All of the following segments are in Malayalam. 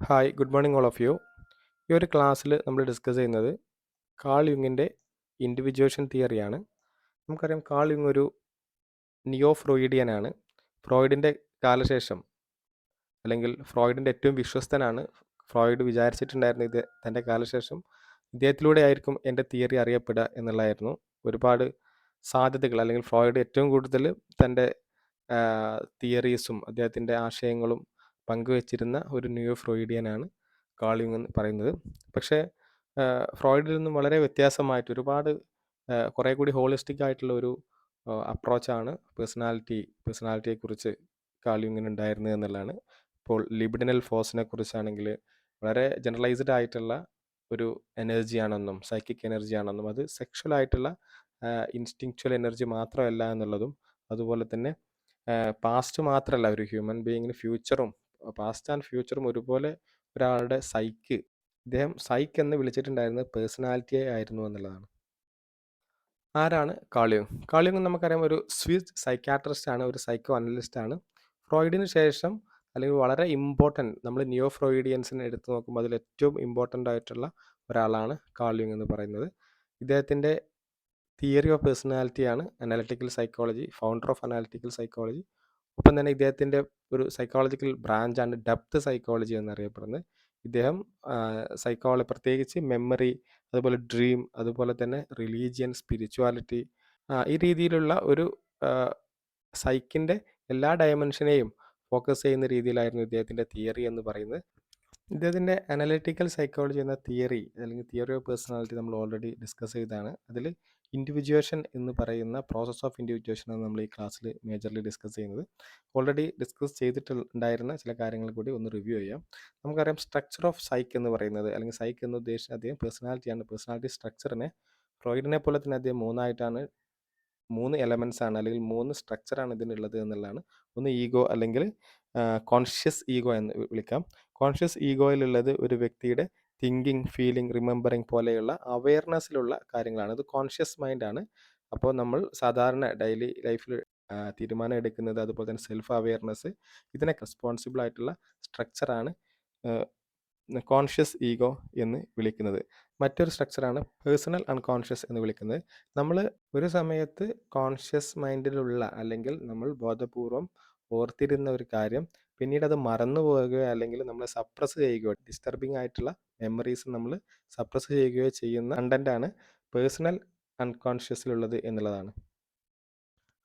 Hi, good morning all of you. ഈ ഒരു ക്ലാസ്സിൽ നമ്മൾ ഡിസ്കസ് ചെയ്യുന്നത് കാൾ യുങ്ങിൻ്റെ ഇൻഡിവിജ്വേഷൻ തിയറിയാണ്. നമുക്കറിയാം കാൾ യുങ് ഒരു നിയോ ഫ്രോയിഡിയനാണ്. ഫ്രോയിഡിൻ്റെ കാലശേഷം അല്ലെങ്കിൽ ഫ്രോയിഡിൻ്റെ ഏറ്റവും വിശ്വസ്തനാണ്. ഫ്രോയിഡ് വിചാരിച്ചിട്ടുണ്ടായിരുന്നു ഇത് തൻ്റെ കാലശേഷം ഇദ്ദേഹത്തിലൂടെ ആയിരിക്കും എൻ്റെ തിയറി അറിയപ്പെടുക എന്നുള്ളതായിരുന്നു. ഒരുപാട് സാധ്യതകൾ അല്ലെങ്കിൽ ഫ്രോയിഡ് ഏറ്റവും കൂടുതൽ തൻ്റെ തിയറീസും അദ്ദേഹത്തിൻ്റെ ആശയങ്ങളും പങ്കുവച്ചിരുന്ന ഒരു നിയോ ഫ്രോയിഡിയനാണ് കാൾ യുങ് എന്ന് പറയുന്നത്. പക്ഷേ ഫ്രോയിഡിൽ നിന്നും വളരെ വ്യത്യാസമായിട്ട് ഒരുപാട് കുറേ കൂടി ഹോളിസ്റ്റിക് ആയിട്ടുള്ള ഒരു അപ്രോച്ചാണ് പേഴ്സണാലിറ്റിയെക്കുറിച്ച് കാൾ യുങ്ങിന് ഉണ്ടായിരുന്നത് എന്നുള്ളതാണ്. ഇപ്പോൾ ലിബിഡിനൽ ഫോഴ്സിനെ കുറിച്ചാണെങ്കിൽ വളരെ ജനറലൈസ്ഡ് ആയിട്ടുള്ള ഒരു എനർജിയാണെന്നും സൈക്കിക് എനർജിയാണെന്നും അത് സെക്ഷൽ ആയിട്ടുള്ള ഇൻസ്റ്റിങ്ക്ച്വൽ എനർജി മാത്രമല്ല എന്നുള്ളതും, അതുപോലെ തന്നെ പാസ്റ്റ് മാത്രമല്ല ഒരു ഹ്യൂമൻ ബീയിങ്ങിന് ഫ്യൂച്ചറും പാസ്റ്റ് ആൻഡ് ഫ്യൂച്ചറും ഒരുപോലെ ഒരാളുടെ ഇദ്ദേഹം സൈക്ക് എന്ന് വിളിച്ചിട്ടുണ്ടായിരുന്നത് പേഴ്സണാലിറ്റിയെ ആയിരുന്നു എന്നുള്ളതാണ്. ആരാണ് കാൾ യുങ്? കാൾ യുങ് നമുക്കറിയാം ഒരു സ്വിസ് സൈക്കാട്രിസ്റ്റ് ആണ്, ഒരു സൈക്കോ അനലിസ്റ്റ് ആണ്. ഫ്രോയിഡിന് ശേഷം അല്ലെങ്കിൽ വളരെ ഇമ്പോർട്ടൻറ്റ്, നമ്മൾ നിയോ ഫ്രോയിഡിയൻസിനെ എടുത്തു നോക്കുമ്പോൾ അതിൽ ഏറ്റവും ഇമ്പോർട്ടൻ്റ് ആയിട്ടുള്ള ഒരാളാണ് കാൾ യുങ് എന്ന് പറയുന്നത്. ഇദ്ദേഹത്തിൻ്റെ തിയറി ഓഫ് പേഴ്സണാലിറ്റിയാണ് analytical psychology, founder of analytical psychology. ഒപ്പം തന്നെ ഇദ്ദേഹത്തിൻ്റെ ഒരു സൈക്കോളജിക്കൽ ബ്രാഞ്ചാണ് ഡെപ്ത് സൈക്കോളജി എന്നറിയപ്പെടുന്നത്. ഇദ്ദേഹം പ്രത്യേകിച്ച് മെമ്മറി, അതുപോലെ ഡ്രീം, അതുപോലെ തന്നെ റിലീജിയൻ, സ്പിരിച്വാലിറ്റി, ഈ രീതിയിലുള്ള ഒരു സൈക്കിൻ്റെ എല്ലാ ഡയമെൻഷനെയും ഫോക്കസ് ചെയ്യുന്ന രീതിയിലായിരുന്നു ഇദ്ദേഹത്തിൻ്റെ തിയറി എന്ന് പറയുന്നത്. ഇദ്ദേഹത്തിൻ്റെ അനലിറ്റിക്കൽ സൈക്കോളജി എന്ന തിയറി അല്ലെങ്കിൽ തിയറി ഓഫ് പേഴ്സണാലിറ്റി നമ്മൾ ഓൾറെഡി ഡിസ്കസ് ചെയ്തതാണ്. അതിൽ ഇൻഡിവിജ്വേഷൻ എന്ന് പറയുന്ന പ്രോസസ് ഓഫ് ഇൻഡിവിജ്വേഷൻ ആണ് നമ്മൾ ഈ ക്ലാസ്സിൽ മേജർലി ഡിസ്കസ് ചെയ്യുന്നത്. ഓൾറെഡി ഡിസ്കസ് ചെയ്തിട്ടുണ്ടായിരുന്ന ചില കാര്യങ്ങൾ കൂടി ഒന്ന് റിവ്യൂ ചെയ്യാം. നമുക്കറിയാം സ്ട്രക്ചർ ഓഫ് സൈക്ക് എന്ന് പറയുന്നത്, അല്ലെങ്കിൽ സൈക്ക് എന്ന് ഉദ്ദേശിച്ച അദ്ദേഹം പേഴ്സണാലിറ്റിയാണ്. പേഴ്സണാലിറ്റി സ്ട്രക്ചറിനെ ഫ്രോയിഡിനെ പോലെ തന്നെ അദ്ദേഹം മൂന്ന് എലമെൻറ്റ്സ് ആണ് അല്ലെങ്കിൽ മൂന്ന് സ്ട്രക്ചറാണ് ഇതിനുള്ളത് എന്നുള്ളതാണ്. ഒന്ന് ഈഗോ അല്ലെങ്കിൽ കോൺഷ്യസ് ഈഗോ എന്ന് വിളിക്കാം. കോൺഷ്യസ് ഈഗോയിലുള്ളത് ഒരു വ്യക്തിയുടെ തിങ്കിങ്, ഫീലിംഗ്, റിമെമ്പറിങ് പോലെയുള്ള അവെയർനെസ്സിലുള്ള കാര്യങ്ങളാണ്. ഇത് കോൺഷ്യസ് മൈൻഡാണ്. അപ്പോൾ നമ്മൾ സാധാരണ ഡെയിലി ലൈഫിൽ തീരുമാനം എടുക്കുന്നത്, അതുപോലെ തന്നെ സെൽഫ് അവെയർനെസ്, ഇതിനൊക്കെ റെസ്പോൺസിബിൾ ആയിട്ടുള്ള സ്ട്രക്ചറാണ് കോൺഷ്യസ് ഈഗോ എന്ന് വിളിക്കുന്നത്. മറ്റൊരു സ്ട്രക്ചറാണ് പേഴ്സണൽ അൺകോൺഷ്യസ് എന്ന് വിളിക്കുന്നത്. നമ്മൾ ഒരു സമയത്ത് കോൺഷ്യസ് മൈൻഡിലുള്ള അല്ലെങ്കിൽ നമ്മൾ ബോധപൂർവം ഓർത്തിരുന്ന ഒരു കാര്യം പിന്നീട് അത് മറന്നു പോവുകയോ അല്ലെങ്കിൽ നമ്മൾ സപ്രസ് ചെയ്യുകയോ, ഡിസ്റ്റർബിംഗ് ആയിട്ടുള്ള മെമ്മറീസ് നമ്മൾ സപ്രസ് ചെയ്യുകയോ ചെയ്യുന്ന കണ്ടൻ്റാണ് പേഴ്സണൽ അൺകോൺഷ്യസിലുള്ളത് എന്നുള്ളതാണ്.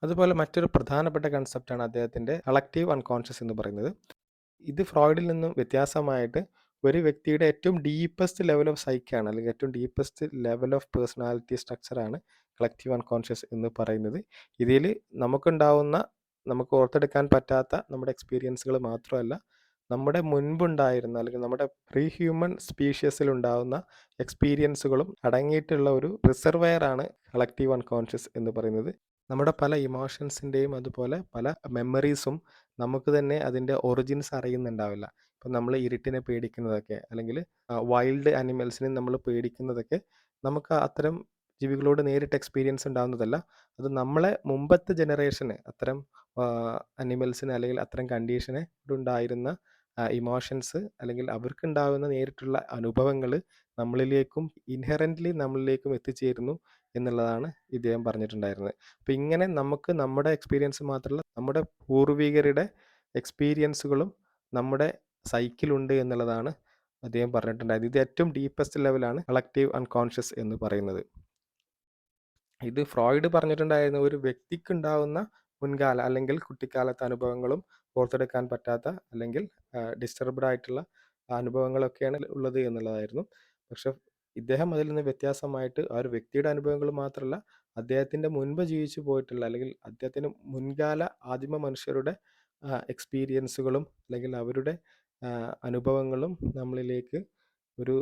അതുപോലെ മറ്റൊരു പ്രധാനപ്പെട്ട കൺസെപ്റ്റാണ് അദ്ദേഹത്തിൻ്റെ കളക്റ്റീവ് അൺകോൺഷ്യസ് എന്ന് പറയുന്നത്. ഇത് ഫ്രോയിഡിൽ നിന്നും വ്യത്യാസമായിട്ട് ഒരു വ്യക്തിയുടെ ഏറ്റവും ഡീപ്പസ്റ്റ് ലെവൽ ഓഫ് സൈക്കാണ്, അല്ലെങ്കിൽ ഏറ്റവും ഡീപ്പസ്റ്റ് ലെവൽ ഓഫ് പേഴ്സണാലിറ്റി സ്ട്രക്ചറാണ് കളക്റ്റീവ് അൺകോൺഷ്യസ് എന്ന് പറയുന്നത്. ഇതിൽ നമുക്ക് ഓർത്തെടുക്കാൻ പറ്റാത്ത നമ്മുടെ എക്സ്പീരിയൻസുകൾ മാത്രമല്ല, നമ്മുടെ മുൻപുണ്ടായിരുന്ന അല്ലെങ്കിൽ നമ്മുടെ പ്രീ ഹ്യൂമൻ സ്പീഷ്യസിൽ ഉണ്ടാകുന്ന എക്സ്പീരിയൻസുകളും അടങ്ങിയിട്ടുള്ള ഒരു റിസർവെയറാണ് കളക്റ്റീവ് അൺകോൺഷ്യസ് എന്ന് പറയുന്നത്. നമ്മുടെ പല ഇമോഷൻസിൻ്റെയും അതുപോലെ പല മെമ്മറീസും നമുക്ക് തന്നെ അതിൻ്റെ ഒറിജിൻസ് അറിയുന്നുണ്ടാവില്ല. ഇപ്പം നമ്മൾ ഇരുട്ടിനെ പേടിക്കുന്നതൊക്കെ അല്ലെങ്കിൽ വൈൽഡ് ആനിമൽസിനെ നമ്മൾ പേടിക്കുന്നതൊക്കെ നമുക്ക് അത്തരം ജീവികളോട് നേരിട്ട് എക്സ്പീരിയൻസ് ഉണ്ടാകുന്നതല്ല. അത് നമ്മളെ മുമ്പത്തെ ജനറേഷന് അത്തരം അനിമൽസിന് അല്ലെങ്കിൽ അത്തരം കണ്ടീഷനെ ഉണ്ടായിരുന്ന ഇമോഷൻസ് അല്ലെങ്കിൽ അവർക്കുണ്ടാകുന്ന നേരിട്ടുള്ള അനുഭവങ്ങൾ നമ്മളിലേക്കും എത്തിച്ചേരുന്നു എന്നുള്ളതാണ് ഇദ്ദേഹം പറഞ്ഞിട്ടുണ്ടായിരുന്നത്. അപ്പോൾ ഇങ്ങനെ നമുക്ക് നമ്മുടെ എക്സ്പീരിയൻസ് മാത്രമല്ല, നമ്മുടെ പൂർവികരുടെ എക്സ്പീരിയൻസുകളും നമ്മുടെ സൈക്കിളുണ്ട് എന്നുള്ളതാണ് അദ്ദേഹം പറഞ്ഞിട്ടുണ്ടായത്. ഇത് ഏറ്റവും ഡീപ്പസ്റ്റ് ലെവലാണ് കളക്റ്റീവ് അൺകോൺഷ്യസ് എന്ന് പറയുന്നത്. ഇത് ഫ്രോയിഡ് പറഞ്ഞിട്ടുണ്ടായിരുന്ന ഒരു വ്യക്തിക്കുണ്ടാവുന്ന മുൻകാല അല്ലെങ്കിൽ കുട്ടിക്കാലത്തെ അനുഭവങ്ങളും ഓർത്തെടുക്കാൻ പറ്റാത്ത അല്ലെങ്കിൽ ഡിസ്റ്റർബ്ഡ് ആയിട്ടുള്ള അനുഭവങ്ങളൊക്കെയാണ് ഉള്ളത് എന്നുള്ളതായിരുന്നു. പക്ഷെ ഇദ്ദേഹം അതിൽ നിന്ന് വ്യത്യാസമായിട്ട് ആ ഒരു വ്യക്തിയുടെ അനുഭവങ്ങൾ മാത്രമല്ല, അദ്ദേഹത്തിൻ്റെ മുൻപ് ജീവിച്ചു പോയിട്ടുള്ള അല്ലെങ്കിൽ അദ്ദേഹത്തിൻ്റെ മുൻകാല ആദിമ മനുഷ്യരുടെ എക്സ്പീരിയൻസുകളും അല്ലെങ്കിൽ അവരുടെ അനുഭവങ്ങളും നമ്മളിലേക്ക് ഒരു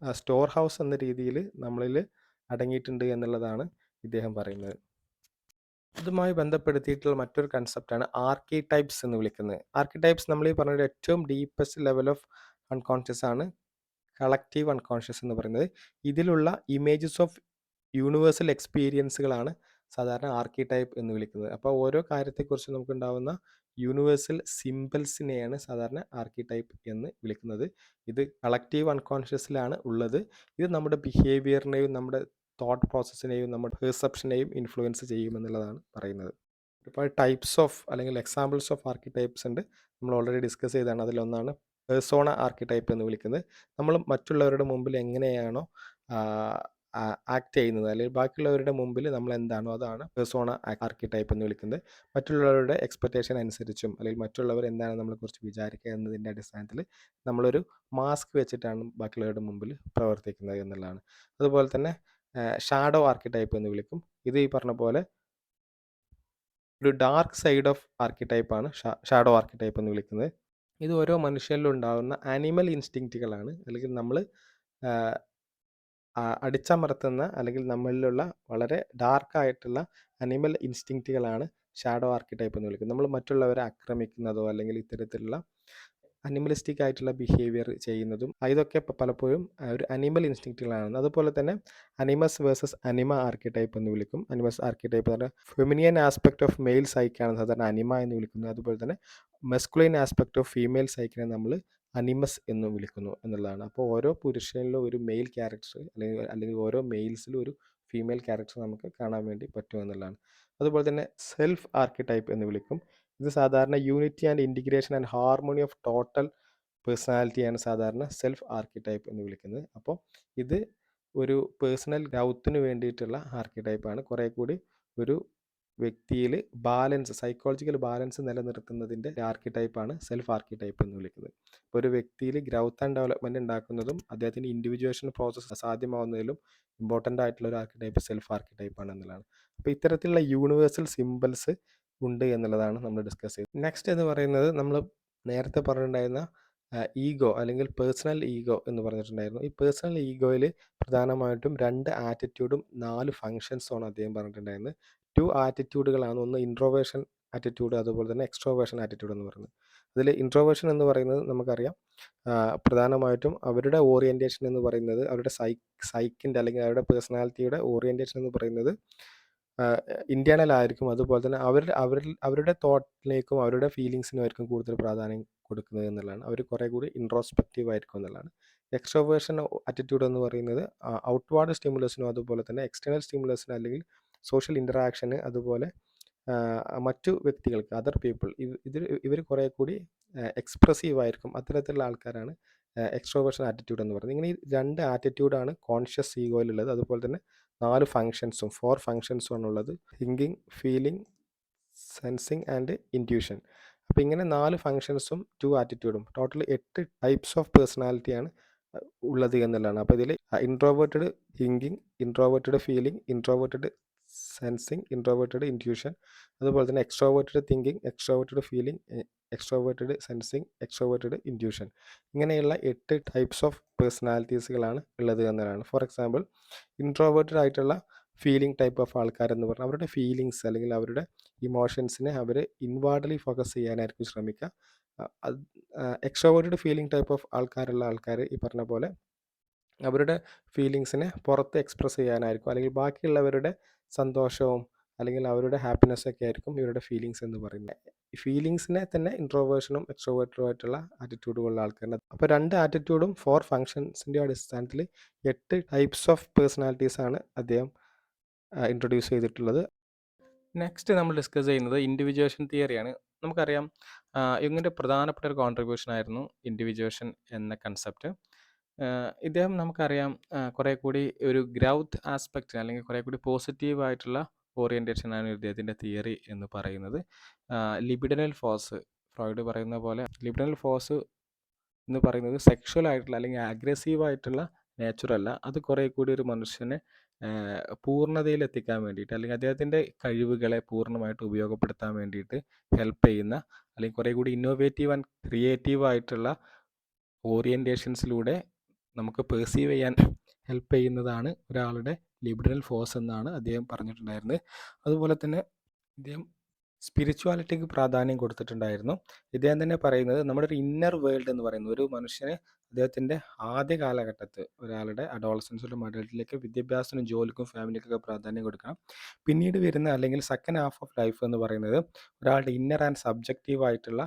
സ്റ്റോർ ഹൗസ് എന്ന രീതിയിൽ നമ്മളിൽ അടങ്ങിയിട്ടുണ്ട് എന്നുള്ളതാണ് ഇദ്ദേഹം പറയുന്നത്. ഇതുമായി ബന്ധപ്പെടുത്തിയിട്ടുള്ള മറ്റൊരു കൺസെപ്റ്റാണ് ആർക്കിടൈപ്സ് എന്ന് വിളിക്കുന്നത്. ആർക്കിടൈപ്സ് നമ്മൾ ഈ പറഞ്ഞ ഏറ്റവും ഡീപ്പസ്റ്റ് ലെവൽ ഓഫ് അൺകോൺഷ്യസ് ആണ് കളക്റ്റീവ് അൺകോൺഷ്യസ് എന്ന് പറയുന്നത്. ഇതിലുള്ള ഇമേജസ് ഓഫ് യൂണിവേഴ്സൽ എക്സ്പീരിയൻസുകളാണ് സാധാരണ ആർക്കിടൈപ്പ് എന്ന് വിളിക്കുന്നത്. അപ്പോൾ ഓരോ കാര്യത്തെക്കുറിച്ച് നമുക്കുണ്ടാവുന്ന യൂണിവേഴ്സൽ സിംബൽസിനെയാണ് സാധാരണ ആർക്കിടൈപ്പ് എന്ന് വിളിക്കുന്നത്. ഇത് കളക്റ്റീവ് അൺകോൺഷ്യസിലാണ് ഉള്ളത്. ഇത് നമ്മുടെ ബിഹേവിയറിനെയും നമ്മുടെ തോട്ട് പ്രോസസ്സിനെയും നമ്മുടെ പെർസെപ്ഷനെയും ഇൻഫ്ലുവൻസ് ചെയ്യുമെന്നുള്ളതാണ് പറയുന്നത്. ഒരുപാട് ടൈപ്സ് ഓഫ് അല്ലെങ്കിൽ എക്സാമ്പിൾസ് ഓഫ് ആർക്കിടൈപ്സ് ഉണ്ട്. നമ്മൾ ഓൾറെഡി ഡിസ്കസ് ചെയ്തതാണ്. അതിലൊന്നാണ് പേഴ്സോണ ആർക്കിടൈപ്പ് എന്ന് വിളിക്കുന്നത്. നമ്മൾ മറ്റുള്ളവരുടെ മുമ്പിൽ എങ്ങനെയാണോ ആക്ട് ചെയ്യുന്നത്, അല്ലെങ്കിൽ ബാക്കിയുള്ളവരുടെ മുമ്പിൽ നമ്മൾ എന്താണോ അതാണ് പേഴ്സോണ ആർക്കിടൈപ്പ് എന്ന് വിളിക്കുന്നത്. മറ്റുള്ളവരുടെ എക്സ്പെക്റ്റേഷൻ അനുസരിച്ചും അല്ലെങ്കിൽ മറ്റുള്ളവർ എന്താണ് നമ്മളെക്കുറിച്ച് വിചാരിക്കുക എന്നതിൻ്റെ അടിസ്ഥാനത്തിൽ നമ്മളൊരു മാസ്ക് വെച്ചിട്ടാണ് ബാക്കിയുള്ളവരുടെ മുമ്പിൽ പ്രവർത്തിക്കുന്നത് എന്നുള്ളതാണ്. അതുപോലെ തന്നെ ഷാഡോ ആർക്കിടൈപ്പ് എന്ന് വിളിക്കും. ഇത് ഈ പറഞ്ഞ പോലെ ഒരു ഡാർക്ക് സൈഡ് ഓഫ് ആർക്കിടൈപ്പാണ് ഷാഡോ ആർക്കിടൈപ്പ് എന്ന് വിളിക്കുന്നത്. ഇത് ഓരോ മനുഷ്യരിലും ഉണ്ടാകുന്ന ആനിമൽ ഇൻസ്റ്റിങ്ക്റ്റുകളാണ്, അല്ലെങ്കിൽ നമ്മൾ അടിച്ചമർത്തുന്ന അല്ലെങ്കിൽ നമ്മളിലുള്ള വളരെ ഡാർക്കായിട്ടുള്ള അനിമൽ ഇൻസ്റ്റിങ്ക്റ്റുകളാണ് ഷാഡോ ആർക്കിടൈപ്പ് എന്ന് വിളിക്കുന്നത്. നമ്മൾ മറ്റുള്ളവരെ ആക്രമിക്കുന്നതോ അല്ലെങ്കിൽ ഇത്തരത്തിലുള്ള അനിമലിസ്റ്റിക് ആയിട്ടുള്ള ബിഹേവിയർ ചെയ്യുന്നതും ഇതൊക്കെ പലപ്പോഴും ഒരു അനിമൽ ഇൻസ്റ്റിങ്ക്റ്റുകളാണ്. അതുപോലെ തന്നെ അനിമസ് വേഴ്സസ് അനിമ ആർക്കിടൈപ്പ് എന്ന് വിളിക്കും. അനിമസ് ആർക്കിടൈപ്പ് എന്ന് പറഞ്ഞാൽ ഫെമിനിയൻ ആസ്പെക്ട് ഓഫ് മെയിൽ സൈക്കാണ് സാധാരണ അനിമ എന്ന് വിളിക്കുന്നത്. അതുപോലെ തന്നെ മെസ്കുലൈൻ ആസ്പെക്ട് ഓഫ് ഫീമെയിൽ സൈക്കിനെ നമ്മൾ അനിമസ് എന്ന് വിളിക്കുന്നു എന്നുള്ളതാണ്. അപ്പോൾ ഓരോ പുരുഷനിലും ഒരു മെയിൽ ക്യാരക്ടർ അല്ലെങ്കിൽ ഓരോ മെയിൽസിലും ഒരു ഫീമെയിൽ ക്യാരക്ടർ നമുക്ക് കാണാൻ വേണ്ടി പറ്റും എന്നുള്ളതാണ്. അതുപോലെ തന്നെ സെൽഫ് ആർക്കിടൈപ്പ് എന്ന് വിളിക്കും. ഇത് സാധാരണ unity and integration and harmony of total പേഴ്സണാലിറ്റിയാണ് സാധാരണ സെൽഫ് ആർക്കിടൈപ്പ് എന്ന് വിളിക്കുന്നത്. അപ്പോൾ ഇത് ഒരു പേഴ്സണൽ ഗ്രൗത്തിന് വേണ്ടിയിട്ടുള്ള ആർക്കിടൈപ്പാണ്. കുറേ കൂടി ഒരു വ്യക്തിയിൽ ബാലൻസ്, സൈക്കോളജിക്കൽ ബാലൻസ് നിലനിർത്തുന്നതിൻ്റെ ആർക്കിടൈപ്പാണ് സെൽഫ് ആർക്കിടൈപ്പ് എന്ന് വിളിക്കുന്നത്. അപ്പോൾ ഒരു വ്യക്തിയിൽ ഗ്രൗത്ത് ആൻഡ് ഡെവലപ്മെൻറ്റ് ഉണ്ടാക്കുന്നതും അദ്ദേഹത്തിൻ്റെ ഇൻഡിവിജ്വേഷൻ പ്രോസസ്സ് സാധ്യമാവുന്നതിലും ഇമ്പോർട്ടൻ്റ് ആയിട്ടുള്ള ഒരു ആർക്കിടൈപ്പ് സെൽഫ് ആർക്കിടൈപ്പാണ് എന്നുള്ളതാണ്. അപ്പോൾ ഇത്തരത്തിലുള്ള യൂണിവേഴ്സൽ സിംബൽസ് ഉണ്ട് എന്നുള്ളതാണ് നമ്മൾ ഡിസ്കസ് ചെയ്തത്. നെക്സ്റ്റ് എന്ന് പറയുന്നത് നമ്മൾ നേരത്തെ പറഞ്ഞിട്ടുണ്ടായിരുന്ന ഈഗോ അല്ലെങ്കിൽ പേഴ്സണൽ ഈഗോ എന്ന് പറഞ്ഞിട്ടുണ്ടായിരുന്നു. ഈ പേഴ്സണൽ ഈഗോയിൽ പ്രധാനമായിട്ടും 2 ആറ്റിറ്റ്യൂഡും 4 ഫങ്ഷൻസുമാണ് അദ്ദേഹം പറഞ്ഞിട്ടുണ്ടായിരുന്നത്. 2 ആറ്റിറ്റ്യൂഡുകളാണ്. ഒന്ന് ഇൻട്രോവേർഷൻ ആറ്റിറ്റ്യൂഡ്, അതുപോലെ തന്നെ എക്സ്ട്രോവേർഷൻ ആറ്റിറ്റ്യൂഡ് എന്ന് പറയുന്നത്. അതിൽ ഇൻട്രോവേർഷൻ എന്ന് പറയുന്നത് നമുക്കറിയാം, പ്രധാനമായിട്ടും അവരുടെ ഓറിയൻറ്റേഷൻ എന്ന് പറയുന്നത് അവരുടെ സൈക്കിൻ്റെ അല്ലെങ്കിൽ അവരുടെ പേഴ്സണാലിറ്റിയുടെ ഓറിയൻറ്റേഷൻ എന്ന് പറയുന്നത് ഇൻറ്റേർണൽ ആയിരിക്കും. അതുപോലെ തന്നെ അവരുടെ തോട്ടിലേക്കും അവരുടെ ഫീലിങ്സിനും ആയിരിക്കും കൂടുതൽ പ്രാധാന്യം കൊടുക്കുന്നത് എന്നുള്ളതാണ്. അവർ കുറേ കൂടി ഇൻട്രോസ്പെക്റ്റീവ് ആയിരിക്കും എന്നുള്ളതാണ്. എക്സ്ട്രോവേർഷൻ ആറ്റിറ്റ്യൂഡ് എന്ന് പറയുന്നത് ഔട്ട്വാർഡ് സ്റ്റിമുലസിനും അതുപോലെ തന്നെ എക്സ്റ്റേണൽ സ്റ്റിമുലസിനും അല്ലെങ്കിൽ സോഷ്യൽ ഇൻറ്ററാക്ഷന്, അതുപോലെ മറ്റു വ്യക്തികൾക്ക് അതർ പീപ്പിൾ ഇവർ കുറേ കൂടി എക്സ്പ്രസീവ് ആയിരിക്കും. അത്തരത്തിലുള്ള ആൾക്കാരാണ് എക്സ്ട്രോവേർഷൻ ആറ്റിറ്റ്യൂഡ് എന്ന് പറയുന്നത്. ഇങ്ങനെ ഈ 2 ആറ്റിറ്റ്യൂഡാണ് കോൺഷ്യസ് ഈഗോയിലുള്ളത്. അതുപോലെ തന്നെ 4 ഫങ്ഷൻസും 4 ഫങ്ഷൻസും ആണുള്ളത്: thinking, feeling, sensing and intuition. അപ്പോൾ ഇങ്ങനെ 4 ഫങ്ഷൻസും 2 ആറ്റിറ്റ്യൂഡും ടോട്ടൽ 8 ടൈപ്സ് ഓഫ് പേഴ്സണാലിറ്റിയാണ് ഉള്ളത് എന്നുള്ളതാണ്. അപ്പോൾ ഇതിൽ introverted thinking, introverted feeling, introverted sensing, introverted intuition, അതുപോലെ തന്നെ extroverted thinking, extroverted feeling, extroverted sensing, extroverted intuition. ഇങ്ങനെയുള്ള 8 ടൈപ്സ് ഓഫ് പേഴ്സണാലിറ്റീസുകളാണ് ഉള്ളത് എന്നതാണ്. ഫോർ എക്സാമ്പിൾ, ഇൻട്രോവേർട്ടഡ് ആയിട്ടുള്ള ഫീലിംഗ് ടൈപ്പ് ഓഫ് ആൾക്കാരെന്ന് പറഞ്ഞാൽ അവരുടെ ഫീലിങ്സ് അല്ലെങ്കിൽ അവരുടെ ഇമോഷൻസിനെ അവർ ഇൻവാർഡ്ലി ഫോക്കസ് ചെയ്യാനായിരിക്കും ശ്രമിക്കുക. എക്സ്ട്രോവേർട്ടഡ് ഫീലിംഗ് ടൈപ്പ് ഓഫ് ആൾക്കാർ ഈ പറഞ്ഞ പോലെ അവരുടെ ഫീലിങ്സിനെ പുറത്ത് എക്സ്പ്രസ് ചെയ്യാനായിരിക്കും, അല്ലെങ്കിൽ ബാക്കിയുള്ളവരുടെ സന്തോഷവും അല്ലെങ്കിൽ അവരുടെ ഹാപ്പിനെസ്സൊക്കെ ആയിരിക്കും ഇവരുടെ ഫീലിങ്സ് എന്ന് പറയുന്നത്. ഈ ഫീലിങ്സിനെ തന്നെ ഇൻട്രോവേർഷനും എക്സ്ട്രോവേർട്ടറും ആയിട്ടുള്ള ആറ്റിറ്റ്യൂഡുകളുള്ള ആൾക്കാരുണ്ട്. അപ്പോൾ 2 ആറ്റിറ്റ്യൂഡും 4 ഫങ്ഷൻസിൻ്റെ അടിസ്ഥാനത്തിൽ 8 ടൈപ്സ് ഓഫ് പേഴ്സണാലിറ്റീസാണ് അദ്ദേഹം ഇൻട്രൊഡ്യൂസ് ചെയ്തിട്ടുള്ളത്. നെക്സ്റ്റ് നമ്മൾ ഡിസ്കസ് ചെയ്യുന്നത് ഇൻഡിവിജ്വേഷൻ തിയറിയാണ്. നമുക്കറിയാം, യുങ്ങിൻ്റെ പ്രധാനപ്പെട്ട ഒരു കോൺട്രിബ്യൂഷൻ ആയിരുന്നു ഇൻഡിവിജ്വേഷൻ എന്ന കൺസെപ്റ്റ്. ഇദ്ദേഹം നമുക്കറിയാം കുറേ കൂടി ഒരു ഗ്രൗത്ത് ആസ്പെക്റ്റ് അല്ലെങ്കിൽ കുറേ കൂടി പോസിറ്റീവ് ആയിട്ടുള്ള ഓറിയൻറ്റേഷനാണ് ഇദ്ദേഹത്തിൻ്റെ തിയറി എന്ന് പറയുന്നത്. ലിബിഡനൽ ഫോഴ്സ്, ഫ്രോയിഡ് പറയുന്ന പോലെ ലിബിഡനൽ ഫോഴ്സ് എന്ന് പറയുന്നത് സെക്ഷൽ ആയിട്ടുള്ള അല്ലെങ്കിൽ അഗ്രസീവ് ആയിട്ടുള്ള നേച്ചറല്ല, അത് കുറേ കൂടി ഒരു മനുഷ്യനെ പൂർണ്ണതയിലെത്തിക്കാൻ വേണ്ടിയിട്ട് അല്ലെങ്കിൽ അദ്ദേഹത്തിൻ്റെ കഴിവുകളെ പൂർണ്ണമായിട്ട് ഉപയോഗപ്പെടുത്താൻ വേണ്ടിയിട്ട് ഹെൽപ്പ് ചെയ്യുന്ന അല്ലെങ്കിൽ കുറേ കൂടി ഇന്നോവേറ്റീവ് ആൻഡ് ക്രിയേറ്റീവ് ആയിട്ടുള്ള ഓറിയൻറ്റേഷൻസിലൂടെ നമുക്ക് പെർസീവ് ചെയ്യാൻ ഹെൽപ്പ് ചെയ്യുന്നതാണ് ഒരാളുടെ ലിബറൽ ഫോഴ്സ് എന്നാണ് അദ്ദേഹം പറഞ്ഞിട്ടുണ്ടായിരുന്നത്. അതുപോലെ തന്നെ അദ്ദേഹം സ്പിരിച്വാലിറ്റിക്ക് പ്രാധാന്യം കൊടുത്തിട്ടുണ്ടായിരുന്നു. ഇദ്ദേഹം തന്നെ പറയുന്നത് നമ്മുടെ ഒരു ഇന്നർ വേൾഡ് എന്ന് പറയുന്നത് ഒരു മനുഷ്യന് അദ്ദേഹത്തിൻ്റെ ആദ്യ കാലഘട്ടത്ത് ഒരാളുടെ അഡോളസൻസിലും അഡൾട്ടിലേക്ക് വിദ്യാഭ്യാസത്തിനും ജോലിക്കും ഫാമിലിക്കൊക്കെ പ്രാധാന്യം കൊടുക്കണം. പിന്നീട് വരുന്ന അല്ലെങ്കിൽ സെക്കൻഡ് ഹാഫ് ഓഫ് ലൈഫ് എന്ന് പറയുന്നത് ഒരാളുടെ ഇന്നർ ആൻഡ് സബ്ജക്റ്റീവ് ആയിട്ടുള്ള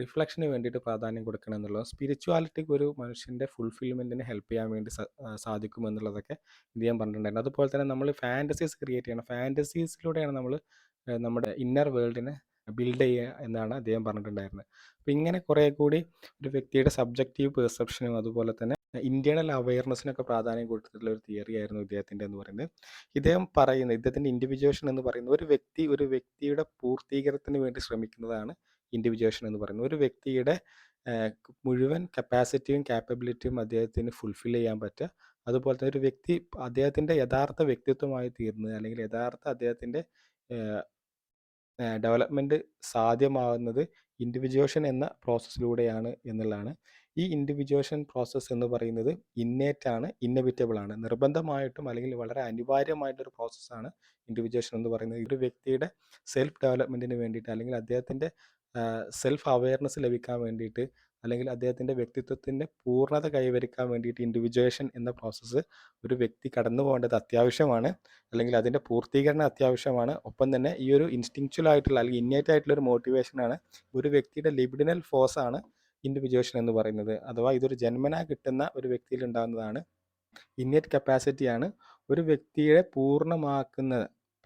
റിഫ്ലക്ഷന് വേണ്ടിയിട്ട് പ്രാധാന്യം കൊടുക്കണം എന്നുള്ളത്. സ്പിരിച്വാലിറ്റിക്ക് ഒരു മനുഷ്യൻ്റെ ഫുൾഫിൽമെൻറ്റിന് ഹെൽപ്പ് ചെയ്യാൻ വേണ്ടി സാധിക്കും എന്നുള്ളതൊക്കെ ഇദ്ദേഹം പറഞ്ഞിട്ടുണ്ടായിരുന്നു. അതുപോലെ തന്നെ നമ്മൾ ഫാൻറ്റസീസ് ക്രിയേറ്റ് ചെയ്യണം. ഫാൻറ്റസീസിലൂടെയാണ് നമ്മൾ നമ്മുടെ ഇന്നർ വേൾഡിനെ ബിൽഡ് ചെയ്യുക എന്നാണ് അദ്ദേഹം പറഞ്ഞിട്ടുണ്ടായിരുന്നത്. അപ്പോൾ ഇങ്ങനെ കുറേ കൂടി ഒരു വ്യക്തിയുടെ സബ്ജക്റ്റീവ് പെർസെപ്ഷനും അതുപോലെ തന്നെ ഇന്റേണൽ അവയർനെസ്സിനൊക്കെ പ്രാധാന്യം കൊടുത്തിട്ടുള്ള ഒരു തിയറി ആയിരുന്നു ഇദ്ദേഹത്തിൻ്റെ എന്ന് പറയുന്നത്. ഇദ്ദേഹത്തിൻ്റെ ഇൻഡിവിജ്വേഷൻ എന്ന് പറയുന്നത് ഒരു വ്യക്തിയുടെ പൂർത്തീകരണത്തിന് വേണ്ടി ശ്രമിക്കുന്നതാണ് ഇൻഡിവിജ്വേഷൻ എന്ന് പറയുന്നത്. ഒരു വ്യക്തിയുടെ മുഴുവൻ കപ്പാസിറ്റിയും കാപ്പബിലിറ്റിയും അദ്ദേഹത്തിന് ഫുൾഫിൽ ചെയ്യാൻ പറ്റുക, അതുപോലെ തന്നെ ഒരു വ്യക്തി അദ്ദേഹത്തിൻ്റെ യഥാർത്ഥ വ്യക്തിത്വമായി തീർന്നത് അല്ലെങ്കിൽ യഥാർത്ഥ അദ്ദേഹത്തിൻ്റെ ഡെവലപ്മെൻറ്റ് സാധ്യമാകുന്നത് ഇൻഡിവിജ്വേഷൻ എന്ന പ്രോസസ്സിലൂടെയാണ് എന്നുള്ളതാണ്. ഈ ഇൻഡിവിജ്വേഷൻ പ്രോസസ്സ് എന്ന് പറയുന്നത് ഇന്നേറ്റാണ്, ഇന്നവിറ്റബിൾ ആണ്. നിർബന്ധമായിട്ടും അല്ലെങ്കിൽ വളരെ അനിവാര്യമായിട്ടൊരു പ്രോസസ്സാണ് ഇൻഡിവിജ്വേഷൻ എന്ന് പറയുന്നത്. ഒരു വ്യക്തിയുടെ സെൽഫ് ഡെവലപ്മെൻറ്റിന് വേണ്ടിയിട്ട് അല്ലെങ്കിൽ അദ്ദേഹത്തിൻ്റെ സെൽഫ് അവയർനെസ് ലഭിക്കാൻ വേണ്ടിയിട്ട് അല്ലെങ്കിൽ അദ്ദേഹത്തിൻ്റെ വ്യക്തിത്വത്തിൻ്റെ പൂർണ്ണത കൈവരിക്കാൻ വേണ്ടിയിട്ട് ഇൻഡിവിജ്വേഷൻ എന്ന പ്രോസസ്സ് ഒരു വ്യക്തി കടന്നു പോകേണ്ടത് അത്യാവശ്യമാണ്, അല്ലെങ്കിൽ അതിൻ്റെ പൂർത്തീകരണം അത്യാവശ്യമാണ്. ഒപ്പം തന്നെ ഈ ഒരു ഇൻസ്റ്റിങ്ച്വൽ ആയിട്ടുള്ള അല്ലെങ്കിൽ ഇന്നേറ്റ് ആയിട്ടുള്ള ഒരു മോട്ടിവേഷനാണ്, ഒരു വ്യക്തിയുടെ ലിബിഡിനൽ ഫോഴ്സാണ് ഇൻഡിവിജ്വേഷൻ എന്ന് പറയുന്നത്. അഥവാ ഇതൊരു ജന്മനാ കിട്ടുന്ന ഒരു വ്യക്തിയിൽ ഉണ്ടാകുന്നതാണ്. ഇന്നേറ്റ് കപ്പാസിറ്റിയാണ് ഒരു വ്യക്തിയെ പൂർണ്ണമാക്കുന്ന